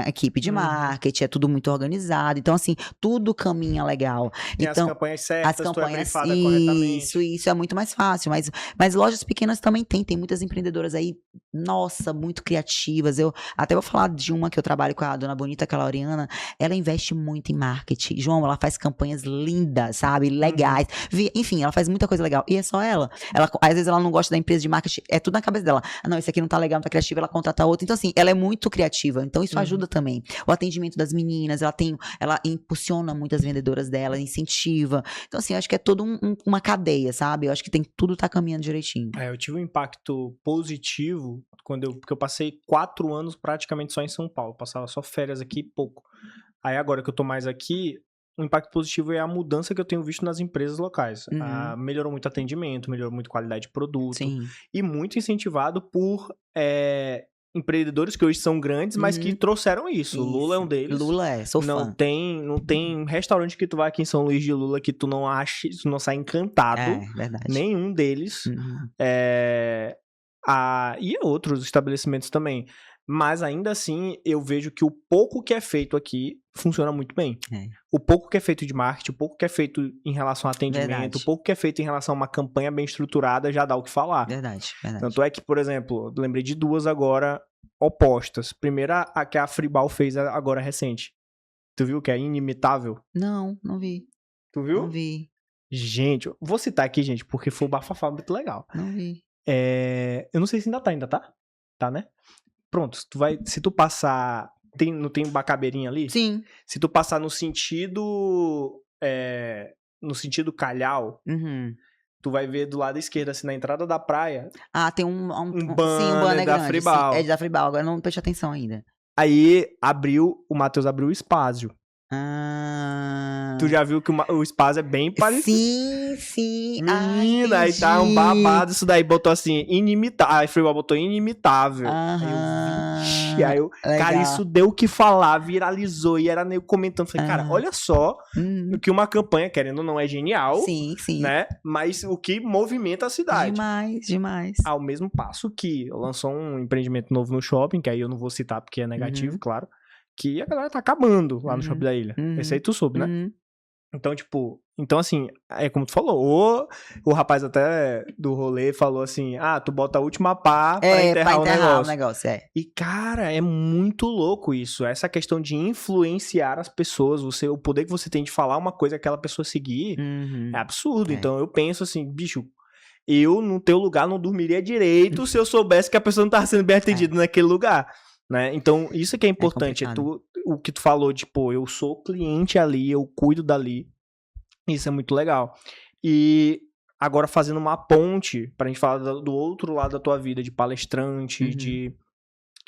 equipe de marketing, é tudo muito organizado. Então, assim, tudo caminha legal. Tem então, as campanhas certas, tu é brifada corretamente. Isso é muito mais fácil. Mas lojas pequenas também tem muitas empreendedoras aí, nossa, muito criativas. Eu até vou falar de uma que eu trabalho com a dona Bonita Caloriana, ela investe muito em marketing. João, ela faz campanhas lindas, sabe? Legais. Enfim, ela faz muita coisa legal. E é só ela. Às vezes ela não gosta da empresa de marketing, é tudo na cabeça dela. Não, esse aqui não tá legal, não tá criativo, ela contrata outra. Então, assim, ela é muito criativa. Então, isso ajuda também. O atendimento das meninas, ela impulsiona muitas vendedoras dela, incentiva. Então, assim, eu acho que é toda uma cadeia, sabe? Eu acho que tudo tá caminhando direitinho. Eu tive um impacto positivo porque eu passei 4 anos praticamente só em São Paulo. Passava só férias aqui, pouco. Aí agora que eu tô mais aqui, o impacto positivo é a mudança que eu tenho visto nas empresas locais. Melhorou muito o atendimento, melhorou muito a qualidade de produto. Sim. E muito incentivado por empreendedores que hoje são grandes, mas que trouxeram isso. Lula é um deles. Lula sou fã. Não tem restaurante que tu vai aqui em São Luís de Lula que tu não sai encantado. Verdade. Nenhum deles. E outros estabelecimentos também. Mas ainda assim, eu vejo que o pouco que é feito aqui funciona muito bem. O pouco que é feito de marketing, o pouco que é feito em relação ao atendimento, o pouco que é feito em relação a uma campanha bem estruturada já dá o que falar. Verdade. Tanto é que, por exemplo, eu lembrei de 2 agora opostas. Primeira, a que a Fribal fez agora recente. Tu viu que é Inimitável? Não vi. Tu viu? Não vi. Gente, vou citar aqui, gente, porque foi um bafafá muito legal. Não vi. Eu não sei se ainda tá? Tá, né? Pronto, se tu passar... não tem uma cabeirinha ali? Sim. Se tu passar no sentido... no sentido Calhau, tu vai ver do lado esquerdo, assim, na entrada da praia... tem um banner, sim, um banner da grande. Fribal. Sim, é da Fribal, agora não preste atenção ainda. Aí, o Matheus abriu o Spazio. Tu já viu que o Spazio é bem parecido? Sim. Menina, aí tá um babado isso daí. Botou assim, inimitável. Aí Fribal botou inimitável. Aí eu, aí eu, cara, isso deu o que falar, viralizou. E era meio comentando. Falei, cara, olha só o que uma campanha, querendo ou não, é genial. Sim. Né? Mas o que movimenta a cidade. Demais. Ao mesmo passo que lançou um empreendimento novo no shopping, que aí eu não vou citar porque é negativo, claro. Que a galera tá acabando lá no shopping da ilha. Esse aí tu soube, né? Então, assim, é como tu falou, o rapaz até do rolê falou assim, tu bota a última pá pra enterrar o negócio. E, cara, é muito louco isso, essa questão de influenciar as pessoas, o poder que você tem de falar uma coisa que aquela pessoa seguir, é absurdo. Então, eu penso assim, bicho, eu, no teu lugar, não dormiria direito se eu soubesse que a pessoa não tava sendo bem atendida naquele lugar. Né? Então, isso que é importante. O que tu falou de, eu sou cliente ali, eu cuido dali. Isso é muito legal. E agora fazendo uma ponte pra gente falar do outro lado da tua vida, de palestrante,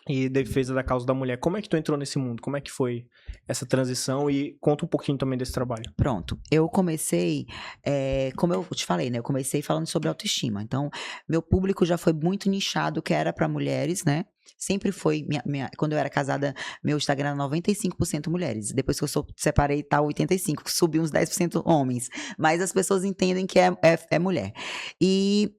e defesa da causa da mulher. Como é que tu entrou nesse mundo? Como é que foi essa transição? E conta um pouquinho também desse trabalho. Pronto. Eu comecei, como eu te falei, né? Eu comecei falando sobre autoestima. Então, meu público já foi muito nichado, que era pra mulheres, né? Sempre foi, quando eu era casada, meu Instagram era 95% mulheres. Depois que eu separei, tá 85%, subi uns 10% homens. Mas as pessoas entendem que é mulher. E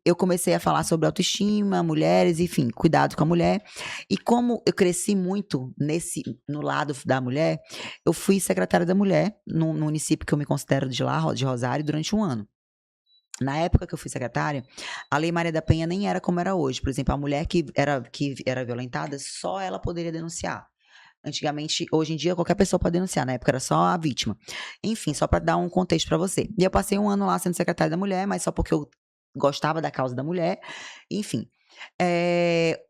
eu comecei a falar sobre autoestima, mulheres, enfim, cuidado com a mulher. E como eu cresci muito no lado da mulher, eu fui secretária da mulher no município que eu me considero de lá, de Rosário, durante um ano. Na época que eu fui secretária, a Lei Maria da Penha nem era como era hoje. Por exemplo, a mulher que era violentada, só ela poderia denunciar. Antigamente, hoje em dia, qualquer pessoa pode denunciar. Na época era só a vítima. Enfim, só para dar um contexto para você. E eu passei um ano lá sendo secretária da mulher, mas só porque eu gostava da causa da mulher. Enfim,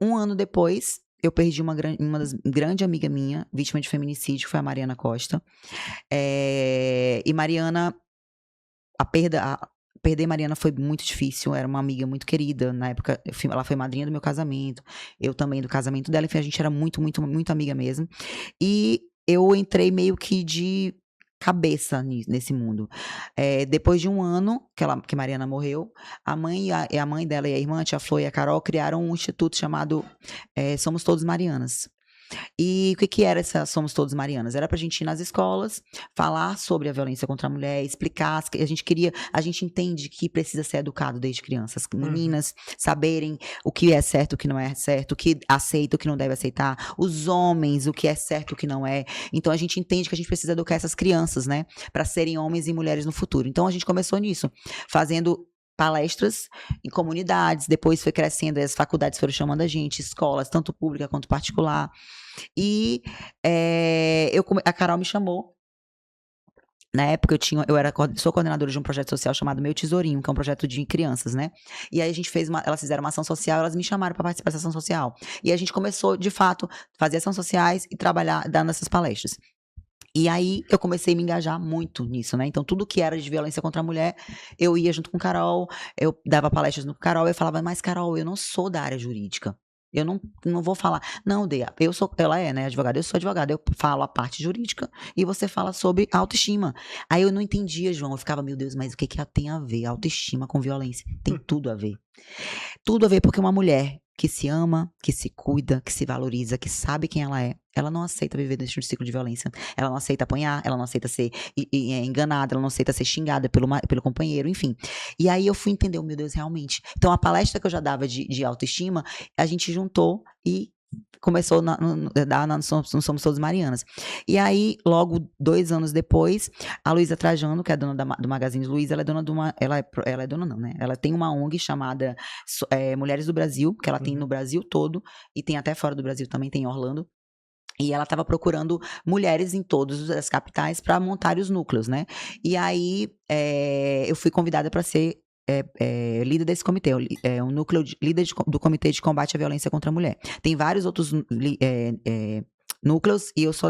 um ano depois, eu perdi uma grande amiga minha, vítima de feminicídio, que foi a Mariana Costa. E Mariana, perder Mariana foi muito difícil, era uma amiga muito querida, na época ela foi madrinha do meu casamento, eu também do casamento dela, enfim, a gente era muito, muito, muito amiga mesmo, e eu entrei meio que de cabeça nesse mundo. Depois de um ano que Mariana morreu, a mãe dela e a irmã, a tia Flor e a Carol, criaram um instituto chamado Somos Todos Marianas. E o que era essa Somos Todos Marianas? Era pra gente ir nas escolas, falar sobre a violência contra a mulher, explicar, a gente entende que precisa ser educado desde criança, as meninas saberem o que é certo, o que não é certo, o que aceita, o que não deve aceitar, os homens, o que é certo, o que não é. Então a gente entende que a gente precisa educar essas crianças, né, pra serem homens e mulheres no futuro. Então a gente começou nisso, fazendo palestras em comunidades, depois foi crescendo, as faculdades foram chamando a gente, escolas, tanto pública quanto particular. E a Carol me chamou. Na época sou coordenadora de um projeto social chamado Meu Tesourinho, que é um projeto de crianças, né? E aí a gente elas fizeram uma ação social, elas me chamaram para participar dessa ação social. E a gente começou, de fato, fazer ações sociais e trabalhar, dando essas palestras. E aí eu comecei a me engajar muito nisso, né? Então tudo que era de violência contra a mulher, eu ia junto com Carol, eu dava palestras no Carol, eu falava, mas Carol, eu não sou da área jurídica. Eu não vou falar, não, Dea, ela é, né, advogada, eu sou advogada, eu falo a parte jurídica e você fala sobre autoestima. Aí eu não entendia, João, eu ficava, meu Deus, mas o que tem a ver autoestima com violência? Tem tudo a ver. Tudo a ver porque uma mulher que se ama, que se cuida, que se valoriza, que sabe quem ela não aceita viver nesse ciclo de violência. Ela não aceita apanhar, ela não aceita ser enganada, ela não aceita ser xingada pelo companheiro, enfim. E aí eu fui entender, meu Deus, realmente. Então a palestra que eu já dava de autoestima, a gente juntou e começou no Somos Todos Marianas. E aí, logo 2 anos depois, a Luísa Trajano, que é dona do Magazine Luiza, ela é dona de uma... Ela é dona não, né? Ela tem uma ONG chamada Mulheres do Brasil, que ela tem no Brasil todo, e tem até fora do Brasil também, tem em Orlando. E ela estava procurando mulheres em todas as capitais para montar os núcleos, né? E aí, eu fui convidada para ser líder desse comitê, é um núcleo líder do Comitê de Combate à Violência contra a Mulher. Tem vários outros núcleos e eu sou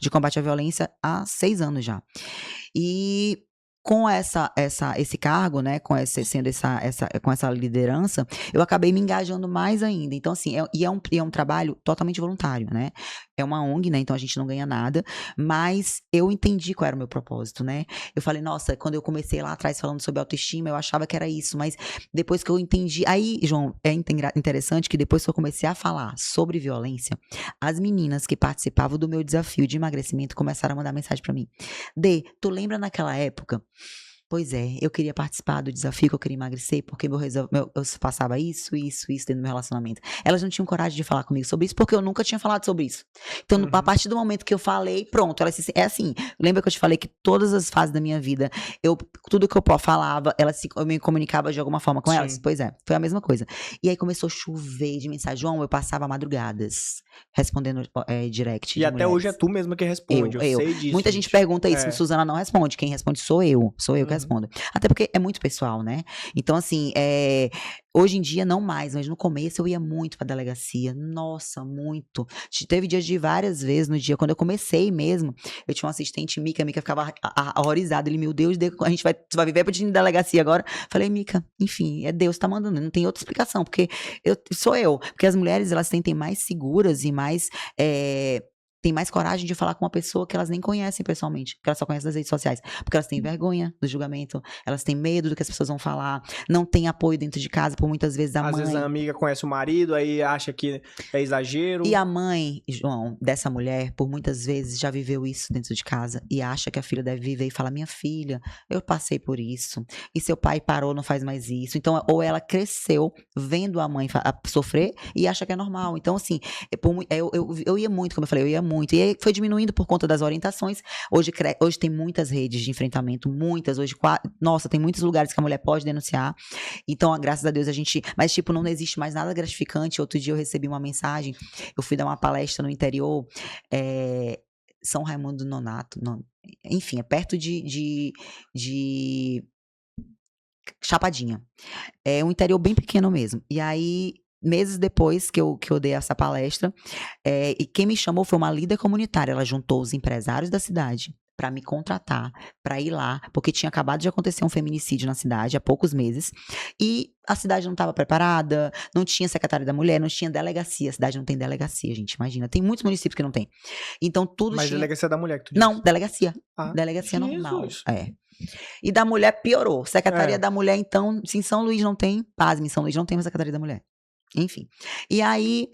de combate à violência há 6 anos já. E com esse cargo, né, com essa liderança, eu acabei me engajando mais ainda. Então, assim, é um trabalho totalmente voluntário, né? É uma ONG, né? Então a gente não ganha nada, mas eu entendi qual era o meu propósito, né? Eu falei, nossa, quando eu comecei lá atrás falando sobre autoestima, eu achava que era isso, mas depois que eu entendi. Aí, João, é interessante que depois que eu comecei a falar sobre violência, as meninas que participavam do meu desafio de emagrecimento começaram a mandar mensagem pra mim. Tu lembra naquela época? Pois é, eu queria participar do desafio, que eu queria emagrecer, porque eu passava isso dentro do meu relacionamento. Elas não tinham coragem de falar comigo sobre isso, porque eu nunca tinha falado sobre isso. Então, a partir do momento que eu falei, pronto, elas é assim, lembra que eu te falei que todas as fases da minha vida, tudo que eu falava, eu me comunicava de alguma forma com elas? Pois é, foi a mesma coisa. E aí começou a chover de mensagem. João, eu passava madrugadas respondendo direct. E até hoje é tu mesma que responde, eu sei disso. Muita gente pergunta isso, Suzana não responde, quem responde sou eu que respondo. Até porque é muito pessoal, né? Então, assim, hoje em dia não mais, mas no começo eu ia muito pra delegacia. Nossa, muito. Teve dias de várias vezes no dia, quando eu comecei mesmo, eu tinha um assistente, Mica ficava horrorizada. Ele, meu Deus, você vai viver pra delegacia agora? Falei, Mica, enfim, é Deus que tá mandando, não tem outra explicação, porque sou eu. Porque as mulheres, elas se sentem mais seguras e mais tem mais coragem de falar com uma pessoa que elas nem conhecem pessoalmente, que elas só conhecem das redes sociais, porque elas têm vergonha do julgamento, elas têm medo do que as pessoas vão falar, não tem apoio dentro de casa, por muitas vezes a mãe... Às vezes a amiga conhece o marido, aí acha que é exagero. E a mãe, João, dessa mulher, por muitas vezes já viveu isso dentro de casa e acha que a filha deve viver e fala, minha filha, eu passei por isso, e seu pai parou, não faz mais isso. Então, ou ela cresceu vendo a mãe sofrer e acha que é normal. Então, assim, eu ia muito, como eu falei, eu ia muito. E aí foi diminuindo por conta das orientações. Hoje tem muitas redes de enfrentamento, muitas. Hoje, nossa, tem muitos lugares que a mulher pode denunciar. Então, graças a Deus, a gente... Mas, tipo, não existe mais nada gratificante. Outro dia eu recebi uma mensagem, eu fui dar uma palestra no interior, São Raimundo do Nonato, enfim, é perto de Chapadinha. É um interior bem pequeno mesmo. E aí... Meses depois que eu dei essa palestra, e quem me chamou foi uma líder comunitária. Ela juntou os empresários da cidade para me contratar, para ir lá, porque tinha acabado de acontecer um feminicídio na cidade há poucos meses, e a cidade não estava preparada, não tinha secretária da mulher, não tinha delegacia. A cidade não tem delegacia, gente, imagina. Tem muitos municípios que não tem. Então, tudo Mas tinha... delegacia da mulher que tu disse? Não, delegacia. Delegacia normal. E da mulher piorou. Secretaria da mulher, então, se em São Luís não tem, pasme, em São Luís não tem uma secretaria da mulher. Enfim. E aí,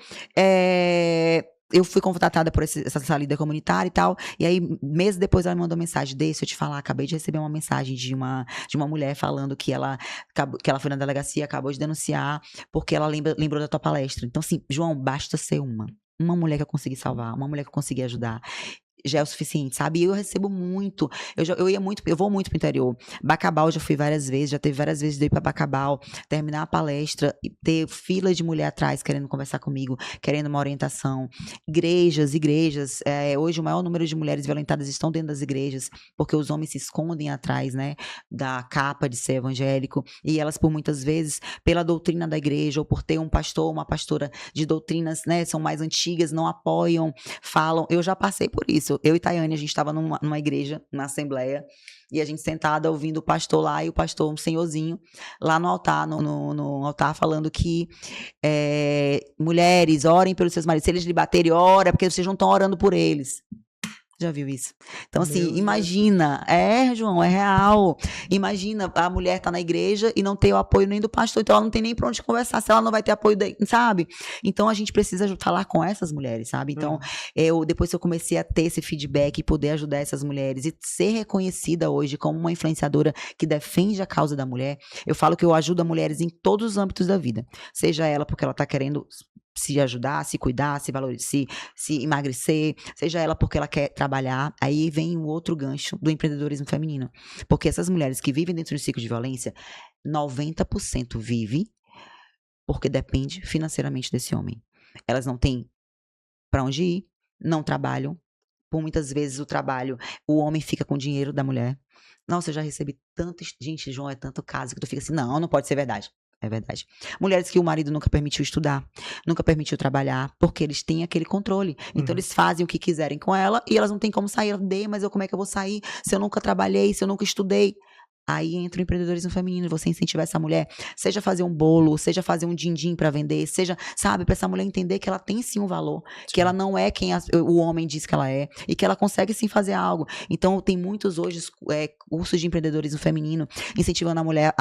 eu fui contratada por essa líder comunitária e tal. E aí, meses depois, ela me mandou mensagem. Deixa eu te falar, acabei de receber uma mensagem de uma mulher falando que ela foi na delegacia, acabou de denunciar, porque ela lembrou da tua palestra. Então, assim, João, basta ser uma mulher que eu consegui salvar, uma mulher que eu consegui ajudar. Já é o suficiente, sabe? E eu recebo muito. Eu vou muito pro interior. Bacabal já fui várias vezes, já teve várias vezes de ir pra Bacabal, terminar a palestra e ter fila de mulher atrás querendo conversar comigo, querendo uma orientação. Igrejas. Hoje o maior número de mulheres violentadas estão dentro das igrejas, porque os homens se escondem atrás, né, da capa de ser evangélico, e elas, por muitas vezes, pela doutrina da igreja, ou por ter um pastor, uma pastora de doutrinas, né, são mais antigas, não apoiam, falam. Eu já passei por isso. Eu e Tayane, a gente estava numa igreja, na assembleia, e a gente sentada ouvindo o pastor lá, e o pastor, um senhorzinho, lá no altar, no altar, falando que mulheres, orem pelos seus maridos. Se eles lhe baterem, ora, porque vocês não estão orando por eles. Já viu isso? Então, assim, imagina. João, é real. Imagina, a mulher tá na igreja e não tem o apoio nem do pastor, então ela não tem nem pra onde conversar, se ela não vai ter apoio, sabe? Então, a gente precisa falar com essas mulheres, sabe? Então, depois que eu comecei a ter esse feedback e poder ajudar essas mulheres e ser reconhecida hoje como uma influenciadora que defende a causa da mulher, eu falo que eu ajudo a mulheres em todos os âmbitos da vida. Seja ela porque ela tá querendo se ajudar, se cuidar, se valorizar, se emagrecer, seja ela porque ela quer trabalhar. Aí vem o outro gancho do empreendedorismo feminino. Porque essas mulheres que vivem dentro do ciclo de violência, 90% vive porque depende financeiramente desse homem. Elas não têm para onde ir, não trabalham, por muitas vezes o trabalho, o homem fica com o dinheiro da mulher. Nossa, eu já recebi tanto... Gente, João, é tanto caso que tu fica assim, não pode ser verdade. É verdade. Mulheres que o marido nunca permitiu estudar, nunca permitiu trabalhar, porque eles têm aquele controle. Então, eles fazem o que quiserem com ela e elas não têm como sair. Mas como é que eu vou sair se eu nunca trabalhei, se eu nunca estudei? Aí entra o empreendedorismo feminino, você incentivar essa mulher, seja fazer um bolo, seja fazer um din-din pra vender, seja, sabe, pra essa mulher entender que ela tem sim um valor, que ela não é quem o homem diz que ela é, e que ela consegue sim fazer algo. Então, tem muitos hoje cursos de empreendedorismo feminino, incentivando a mulher,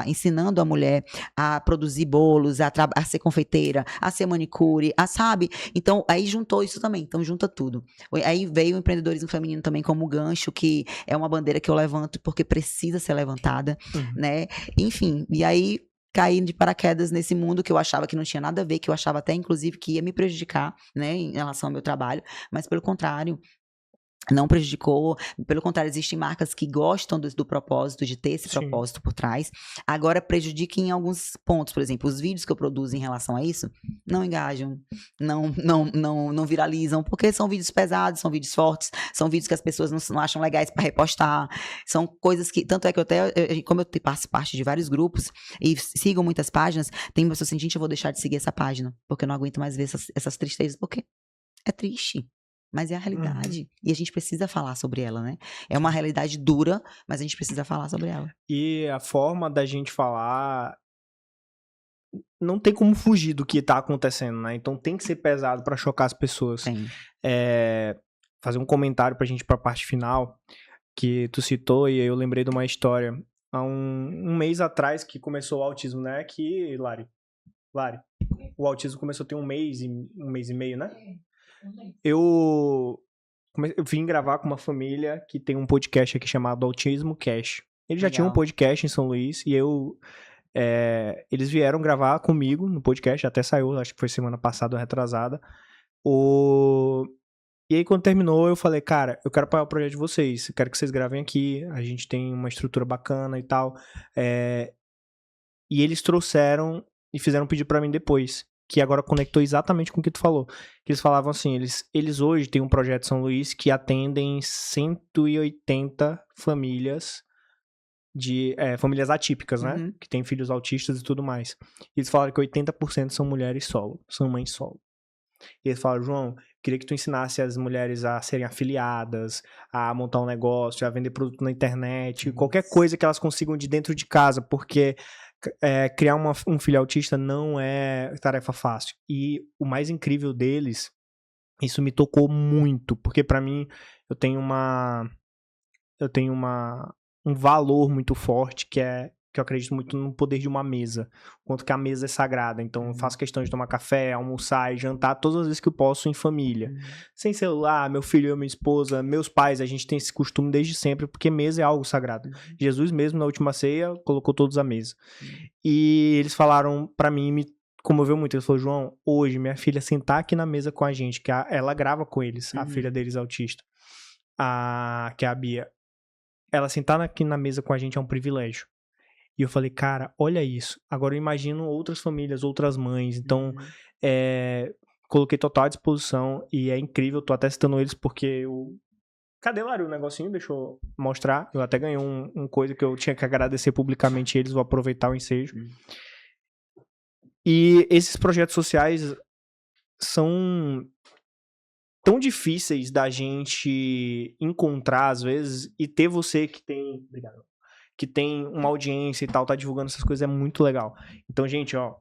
ensinando a mulher a produzir bolos, a ser confeiteira, a ser manicure, sabe? Então, aí juntou isso também, então junta tudo. Aí veio o empreendedorismo feminino também como gancho, que é uma bandeira que eu levanto porque precisa ser levantada, né? Enfim, e aí caí de paraquedas nesse mundo que eu achava que não tinha nada a ver, que eu achava até, inclusive, que ia me prejudicar, né, em relação ao meu trabalho, mas pelo contrário, não prejudicou, pelo contrário, existem marcas que gostam do propósito, de ter esse propósito por trás. Agora, prejudica em alguns pontos, por exemplo, os vídeos que eu produzo em relação a isso, não engajam, não viralizam, porque são vídeos pesados, são vídeos fortes, são vídeos que as pessoas não acham legais para repostar, são coisas que, tanto é que como eu faço parte de vários grupos e sigo muitas páginas, tem pessoas assim, gente, eu vou deixar de seguir essa página, porque eu não aguento mais ver essas tristezas, porque é triste. Mas é a realidade. E a gente precisa falar sobre ela, né? É uma realidade dura, mas a gente precisa falar sobre ela. E a forma da gente falar... Não tem como fugir do que tá acontecendo, né? Então tem que ser pesado pra chocar as pessoas. Fazer um comentário pra gente ir pra parte final, que tu citou, e eu lembrei de uma história. Há um mês atrás que começou o autismo, né? Que, Lari, o autismo começou a ter um mês e meio, né? Eu vim gravar com uma família que tem um podcast aqui chamado Autismo Cash. Eles já tinham um podcast em São Luís e eles vieram gravar comigo no podcast, até saiu, acho que foi semana passada ou retrasada. E aí quando terminou eu falei, cara, eu quero apoiar o projeto de vocês, eu quero que vocês gravem aqui, a gente tem uma estrutura bacana e tal. E eles trouxeram e fizeram um pedido pra mim depois, que agora conectou exatamente com o que tu falou. Que eles falavam assim, eles hoje têm um projeto em São Luís que atendem 180 famílias famílias atípicas, né? Que têm filhos autistas e tudo mais. E eles falaram que 80% são mulheres solo, são mães solo. E eles falaram, João, queria que tu ensinasse as mulheres a serem afiliadas, a montar um negócio, a vender produto na internet, qualquer coisa que elas consigam de dentro de casa, porque criar um filho autista não é tarefa fácil. E o mais incrível deles, isso me tocou muito, porque pra mim eu tenho um valor muito forte que eu acredito muito no poder de uma mesa, quanto que a mesa é sagrada. Então eu faço questão de tomar café, almoçar e jantar todas as vezes que eu posso em família. Sem celular, meu filho, eu, minha esposa, meus pais, a gente tem esse costume desde sempre, porque mesa é algo sagrado. Jesus mesmo, na última ceia, colocou todos à mesa. E eles falaram pra mim, me comoveu muito. Ele falou, João, hoje minha filha sentar aqui na mesa com a gente, que ela grava com eles, a filha deles autista, que é a Bia. Ela sentar aqui na mesa com a gente é um privilégio. E eu falei, cara, olha isso. Agora eu imagino outras famílias, outras mães. Então, coloquei total à disposição e é incrível. Tô até citando eles porque eu... Cadê, Lari, o negocinho? Deixa eu mostrar. Eu até ganhei uma coisa que eu tinha que agradecer publicamente eles. Vou aproveitar o ensejo. E esses projetos sociais são tão difíceis da gente encontrar, às vezes, e ter você que tem... Obrigado. Que tem uma audiência e tal, tá divulgando essas coisas, é muito legal. Então, gente, ó,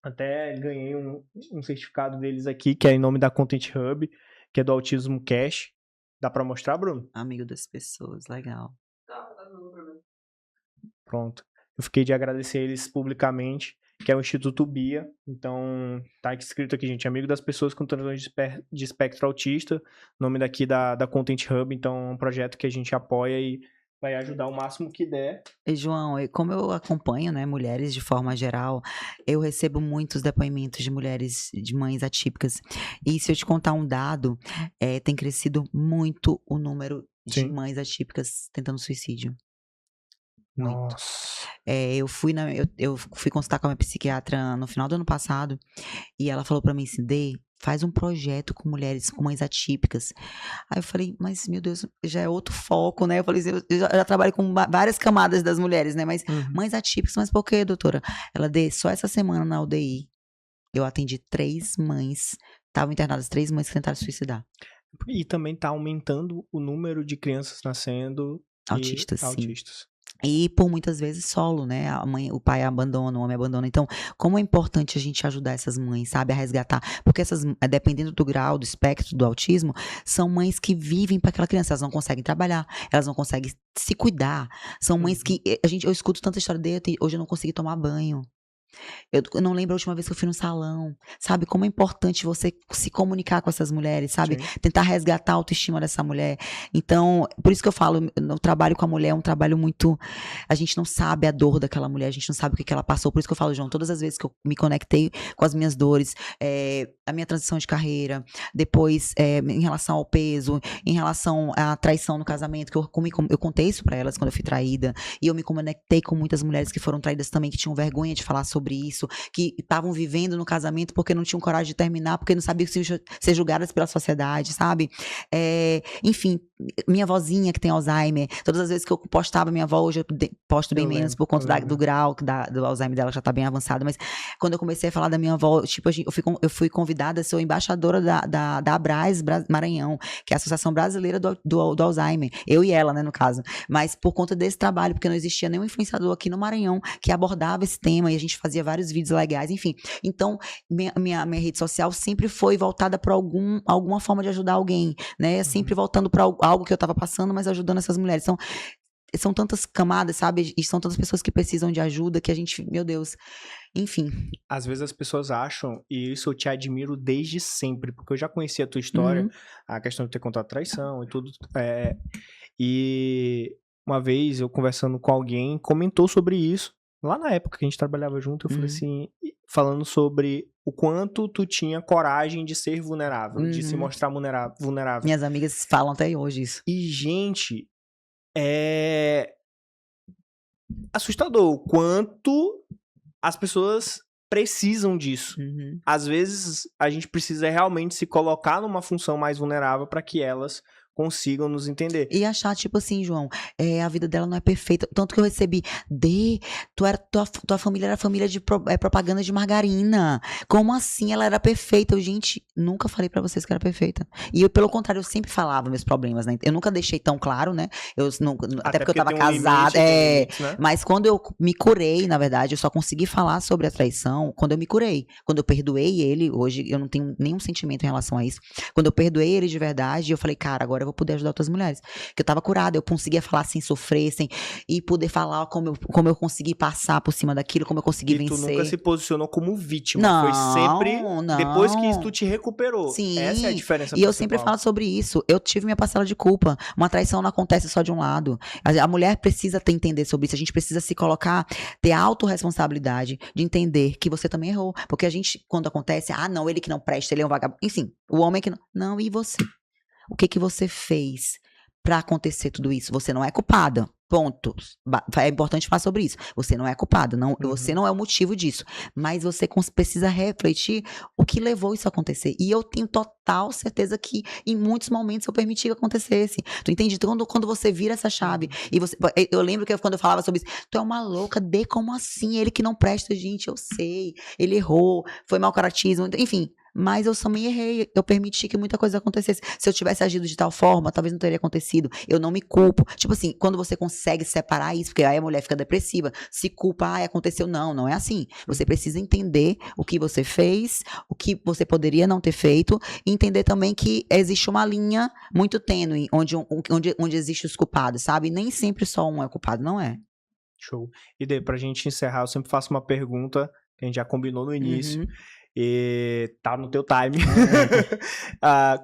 até ganhei um certificado deles aqui, que é em nome da Content Hub, que é do Autismo Cash. Dá pra mostrar, Bruno? Amigo das pessoas, legal. Pronto. Eu fiquei de agradecer eles publicamente, que é o Instituto Bia. Então, tá escrito aqui, gente, amigo das pessoas com transtorno de espectro autista, nome daqui da Content Hub. Então, é um projeto que a gente apoia e vai ajudar o máximo que der. E, João, como eu acompanho, né, mulheres de forma geral, eu recebo muitos depoimentos de mulheres, de mães atípicas. E se eu te contar um dado, tem crescido muito o número de mães atípicas tentando suicídio. Muito. Nossa. Eu fui consultar com a minha psiquiatra no final do ano passado e ela falou pra mim assim, faz um projeto com mulheres, com mães atípicas. Aí eu falei, mas meu Deus, já é outro foco, né? Eu falei assim, eu já trabalho com várias camadas das mulheres, né? Mas mães atípicas, mas por quê, doutora? Só essa semana na UDI, eu atendi 3 mães, estavam internadas 3 mães que tentaram se suicidar. E também tá aumentando o número de crianças nascendo autistas, autistas. Sim. E por muitas vezes solo, né? O pai abandona, o homem abandona. Então, como é importante a gente ajudar essas mães, sabe? A resgatar. Porque dependendo do grau, do espectro do autismo, são mães que vivem para aquela criança. Elas não conseguem trabalhar, elas não conseguem se cuidar. São mães que. Eu escuto tanta história dele, hoje eu não consegui tomar banho. Eu não lembro a última vez que eu fui no salão. Sabe como é importante você se comunicar com essas mulheres, sabe? Sim. Tentar resgatar a autoestima dessa mulher. Então, por isso que eu falo, o trabalho com a mulher é um trabalho muito... A gente não sabe a dor daquela mulher, a gente não sabe o que ela passou. Por isso que eu falo, João, todas as vezes que eu me conectei com as minhas dores, a minha transição de carreira, depois em relação ao peso, em relação à traição no casamento, que eu contei isso pra elas quando eu fui traída, e eu me conectei com muitas mulheres que foram traídas também, que tinham vergonha de falar sobre isso, que estavam vivendo no casamento porque não tinham coragem de terminar, porque não sabiam ser julgadas pela sociedade, sabe? Enfim, minha vozinha que tem Alzheimer, todas as vezes que eu postava minha avó, hoje eu posto bem menos por conta do grau, do Alzheimer dela já tá bem avançado, mas quando eu comecei a falar da minha avó, tipo, eu fui convidada a ser embaixadora da ABRAS Maranhão, que é a Associação Brasileira do Alzheimer, eu e ela, né, no caso, mas por conta desse trabalho, porque não existia nenhum influenciador aqui no Maranhão que abordava esse tema, e a gente fazia vários vídeos legais, enfim. Então, minha rede social sempre foi voltada para alguma forma de ajudar alguém, né? Sempre voltando para algo que eu estava passando, mas ajudando essas mulheres. Então, são tantas camadas, sabe? E são tantas pessoas que precisam de ajuda que a gente, meu Deus, enfim. Às vezes as pessoas acham, e isso eu te admiro desde sempre, porque eu já conheci a tua história, a questão de ter contado traição e tudo. E uma vez eu conversando com alguém, comentou sobre isso. Lá na época que a gente trabalhava junto, eu falei assim, falando sobre o quanto tu tinha coragem de ser vulnerável, de se mostrar vulnerável. Minhas amigas falam até hoje isso. E, gente, é assustador o quanto as pessoas precisam disso. Às vezes, a gente precisa realmente se colocar numa função mais vulnerável para que elas consigam nos entender. E achar, tipo assim, João, a vida dela não é perfeita. Tanto que eu recebi, tua família era família de propaganda de margarina. Como assim ela era perfeita? Eu, gente, nunca falei pra vocês que era perfeita. E eu, pelo contrário, eu sempre falava meus problemas, né? Eu nunca deixei tão claro, né? Até porque eu tava casada. Limite, né? Mas quando eu me curei, na verdade, eu só consegui falar sobre a traição quando eu me curei. Quando eu perdoei ele, hoje eu não tenho nenhum sentimento em relação a isso. Quando eu perdoei ele de verdade, eu falei, cara, agora eu vou poder ajudar outras mulheres. Porque eu tava curada, eu conseguia falar sem sofrer, e poder falar como eu consegui passar por cima daquilo, como eu consegui vencer. E tu nunca se posicionou como vítima. Não, foi sempre depois que tu te recuperou. Sim. Essa é a diferença principal. E eu sempre falo sobre isso. Eu tive minha parcela de culpa. Uma traição não acontece só de um lado. A mulher precisa entender sobre isso. A gente precisa se colocar, ter a autorresponsabilidade de entender que você também errou. Porque a gente, quando acontece, não, ele que não presta, ele é um vagabundo. Enfim, o homem que não. Não, e você? O que você fez pra acontecer tudo isso? Você não é culpada. Ponto. É importante falar sobre isso. Você não é culpada. Você não é o motivo disso. Mas você precisa refletir o que levou isso a acontecer. E eu tenho total certeza que em muitos momentos eu permiti que acontecesse. Tu entende? Então, quando você vira essa chave, e eu lembro que quando eu falava sobre isso, tu é uma louca, como assim? Ele que não presta, gente, eu sei. Ele errou, foi mau caratismo, enfim. Mas eu também errei, eu permiti que muita coisa acontecesse. Se eu tivesse agido de tal forma, talvez não teria acontecido. Eu não me culpo. Tipo assim, quando você consegue separar isso, porque aí a mulher fica depressiva, se culpa, aconteceu. Não é assim. Você precisa entender o que você fez, o que você poderia não ter feito, e entender também que existe uma linha muito tênue, onde existem os culpados, sabe? Nem sempre só um é o culpado, não é. Show. E daí, pra gente encerrar, eu sempre faço uma pergunta, que a gente já combinou no início, e tá no teu time.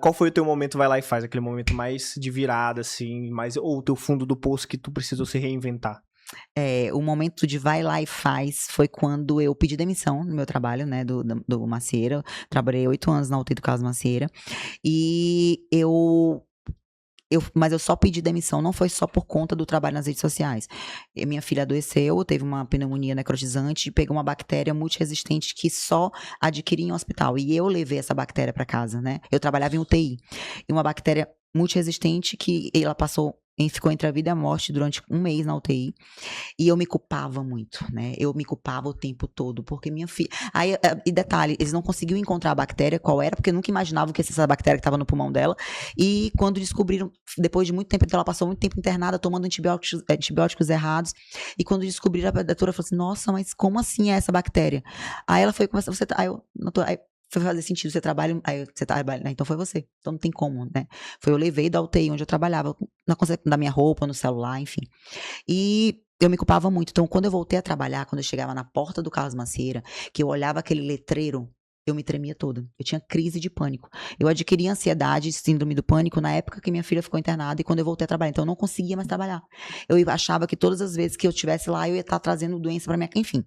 Qual foi o teu momento vai lá e faz? Aquele momento mais de virada, assim, ou o teu fundo do poço que tu precisou se reinventar? O momento de vai lá e faz foi quando eu pedi demissão no meu trabalho, né, do Macieira. Trabalhei 8 anos na UTI do Carlos Macieira. E eu Mas eu só pedi demissão, não foi só por conta do trabalho nas redes sociais. Minha filha adoeceu, teve uma pneumonia necrotizante, pegou uma bactéria multiresistente que só adquiria em um hospital. E eu levei essa bactéria para casa, né? Eu trabalhava em UTI. E uma bactéria multiresistente que ela ficou entre a vida e a morte durante 1 mês na UTI. E eu me culpava muito, né? Eu me culpava o tempo todo, porque minha filha... Aí, e detalhe, eles não conseguiam encontrar a bactéria, qual era, porque nunca imaginavam que essa bactéria que estava no pulmão dela. E quando descobriram, depois de muito tempo, então ela passou muito tempo internada, tomando antibióticos errados. E quando descobriram, a doutora falou assim, nossa, mas como assim é essa bactéria? Aí ela foi começar, foi fazer sentido, você trabalha, então foi você, então não tem como, né? Eu levei da UTI onde eu trabalhava, da minha roupa, no celular, enfim. E eu me culpava muito, então quando eu voltei a trabalhar, quando eu chegava na porta do Carlos Macieira, que eu olhava aquele letreiro, eu me tremia toda, eu tinha crise de pânico. Eu adquiri ansiedade, síndrome do pânico, na época que minha filha ficou internada e quando eu voltei a trabalhar, então eu não conseguia mais trabalhar. Eu achava que todas as vezes que eu estivesse lá, eu ia estar trazendo doença pra minha, enfim.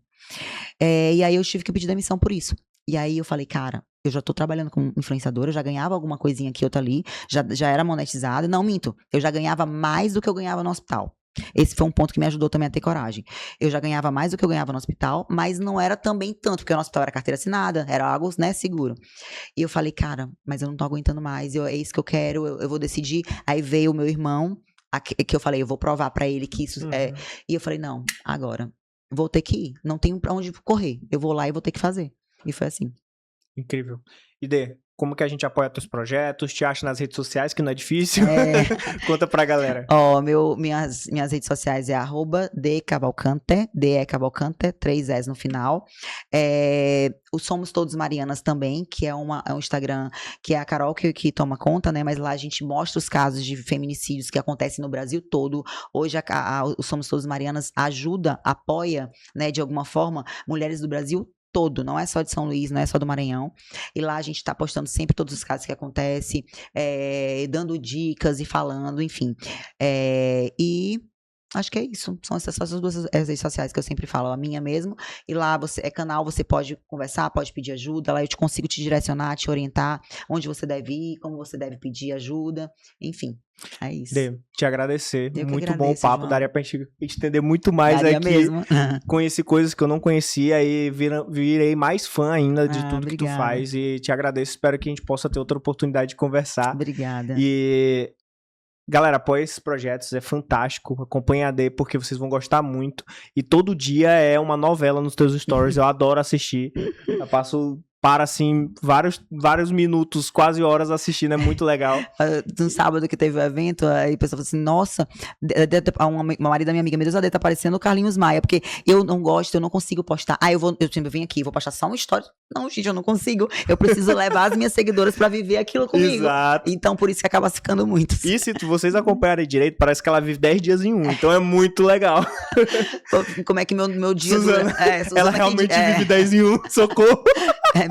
E aí eu tive que pedir demissão por isso. E aí eu falei, cara, eu já tô trabalhando como influenciadora, eu já ganhava alguma coisinha aqui, outra ali, já era monetizada. Não, minto, eu já ganhava mais do que eu ganhava no hospital. Esse foi um ponto que me ajudou também a ter coragem. Eu já ganhava mais do que eu ganhava no hospital, mas não era também tanto, porque no hospital era carteira assinada, era algo, né, seguro. E eu falei, cara, mas eu não tô aguentando mais, é isso que eu quero, eu vou decidir. Aí veio o meu irmão, que eu falei, eu vou provar pra ele que isso é... E eu falei, não, agora, vou ter que ir, não tenho pra onde correr, eu vou lá e vou ter que fazer. E foi assim. Incrível. E Dê, como que a gente apoia teus projetos? Te acha nas redes sociais, que não é difícil? Conta pra galera. Minhas redes sociais é @decavalcante, Cavalcante, 3 S no final. O Somos Todos Marianas também, que é um Instagram que é a Carol que toma conta, né? Mas lá a gente mostra os casos de feminicídios que acontecem no Brasil todo. Hoje o Somos Todos Marianas apoia, né, de alguma forma, mulheres do Brasil todo, não é só de São Luís, não é só do Maranhão. E lá a gente tá postando sempre todos os casos que acontecem, dando dicas e falando, enfim. E acho que é isso. São essas duas redes sociais que eu sempre falo, a minha mesmo. E lá canal, você pode conversar, pode pedir ajuda. Lá eu consigo te direcionar, te orientar onde você deve ir, como você deve pedir ajuda. Enfim, é isso. Dê, te agradecer. Eu muito agradeço, bom o papo. João. Daria pra gente entender muito mais Daria aqui. Mesmo. Conheci coisas que eu não conhecia e virei mais fã ainda de tudo obrigada. que tu faz. E te agradeço. Espero que a gente possa ter outra oportunidade de conversar. Obrigada. E... galera, apoia esses projetos, é fantástico. Acompanha a Dê porque vocês vão gostar muito. E todo dia é uma novela nos teus stories. Eu adoro assistir. Eu passo assim vários minutos, quase horas assistindo, é muito legal. No sábado que teve o evento, aí a pessoa falou assim, nossa, uma marido da minha amiga, meu Deus, a Dê tá parecendo o Carlinhos Maia, porque eu não gosto, eu não consigo postar. Eu venho aqui, vou postar só uma história. Não, gente, eu não consigo. Eu preciso levar as minhas seguidoras pra viver aquilo comigo. Exato. Então, por isso que acaba ficando muito. E se vocês acompanharem direito, parece que ela vive 10 dias em um. Então é muito legal. Como é que meu dia... Suzana, ela realmente vive 10 em um. Socorro. É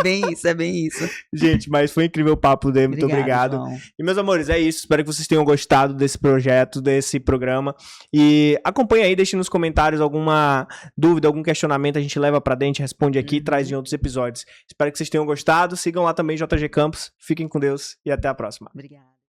bem isso. Gente, mas foi incrível o papo, Dê. Muito obrigado. João. E, meus amores, é isso. Espero que vocês tenham gostado desse projeto, desse programa. E acompanha aí, deixe nos comentários alguma dúvida, algum questionamento. A gente leva pra dentro, responde aqui e traz em outros episódios. Espero que vocês tenham gostado. Sigam lá também, JG Campos. Fiquem com Deus e até a próxima. Obrigada.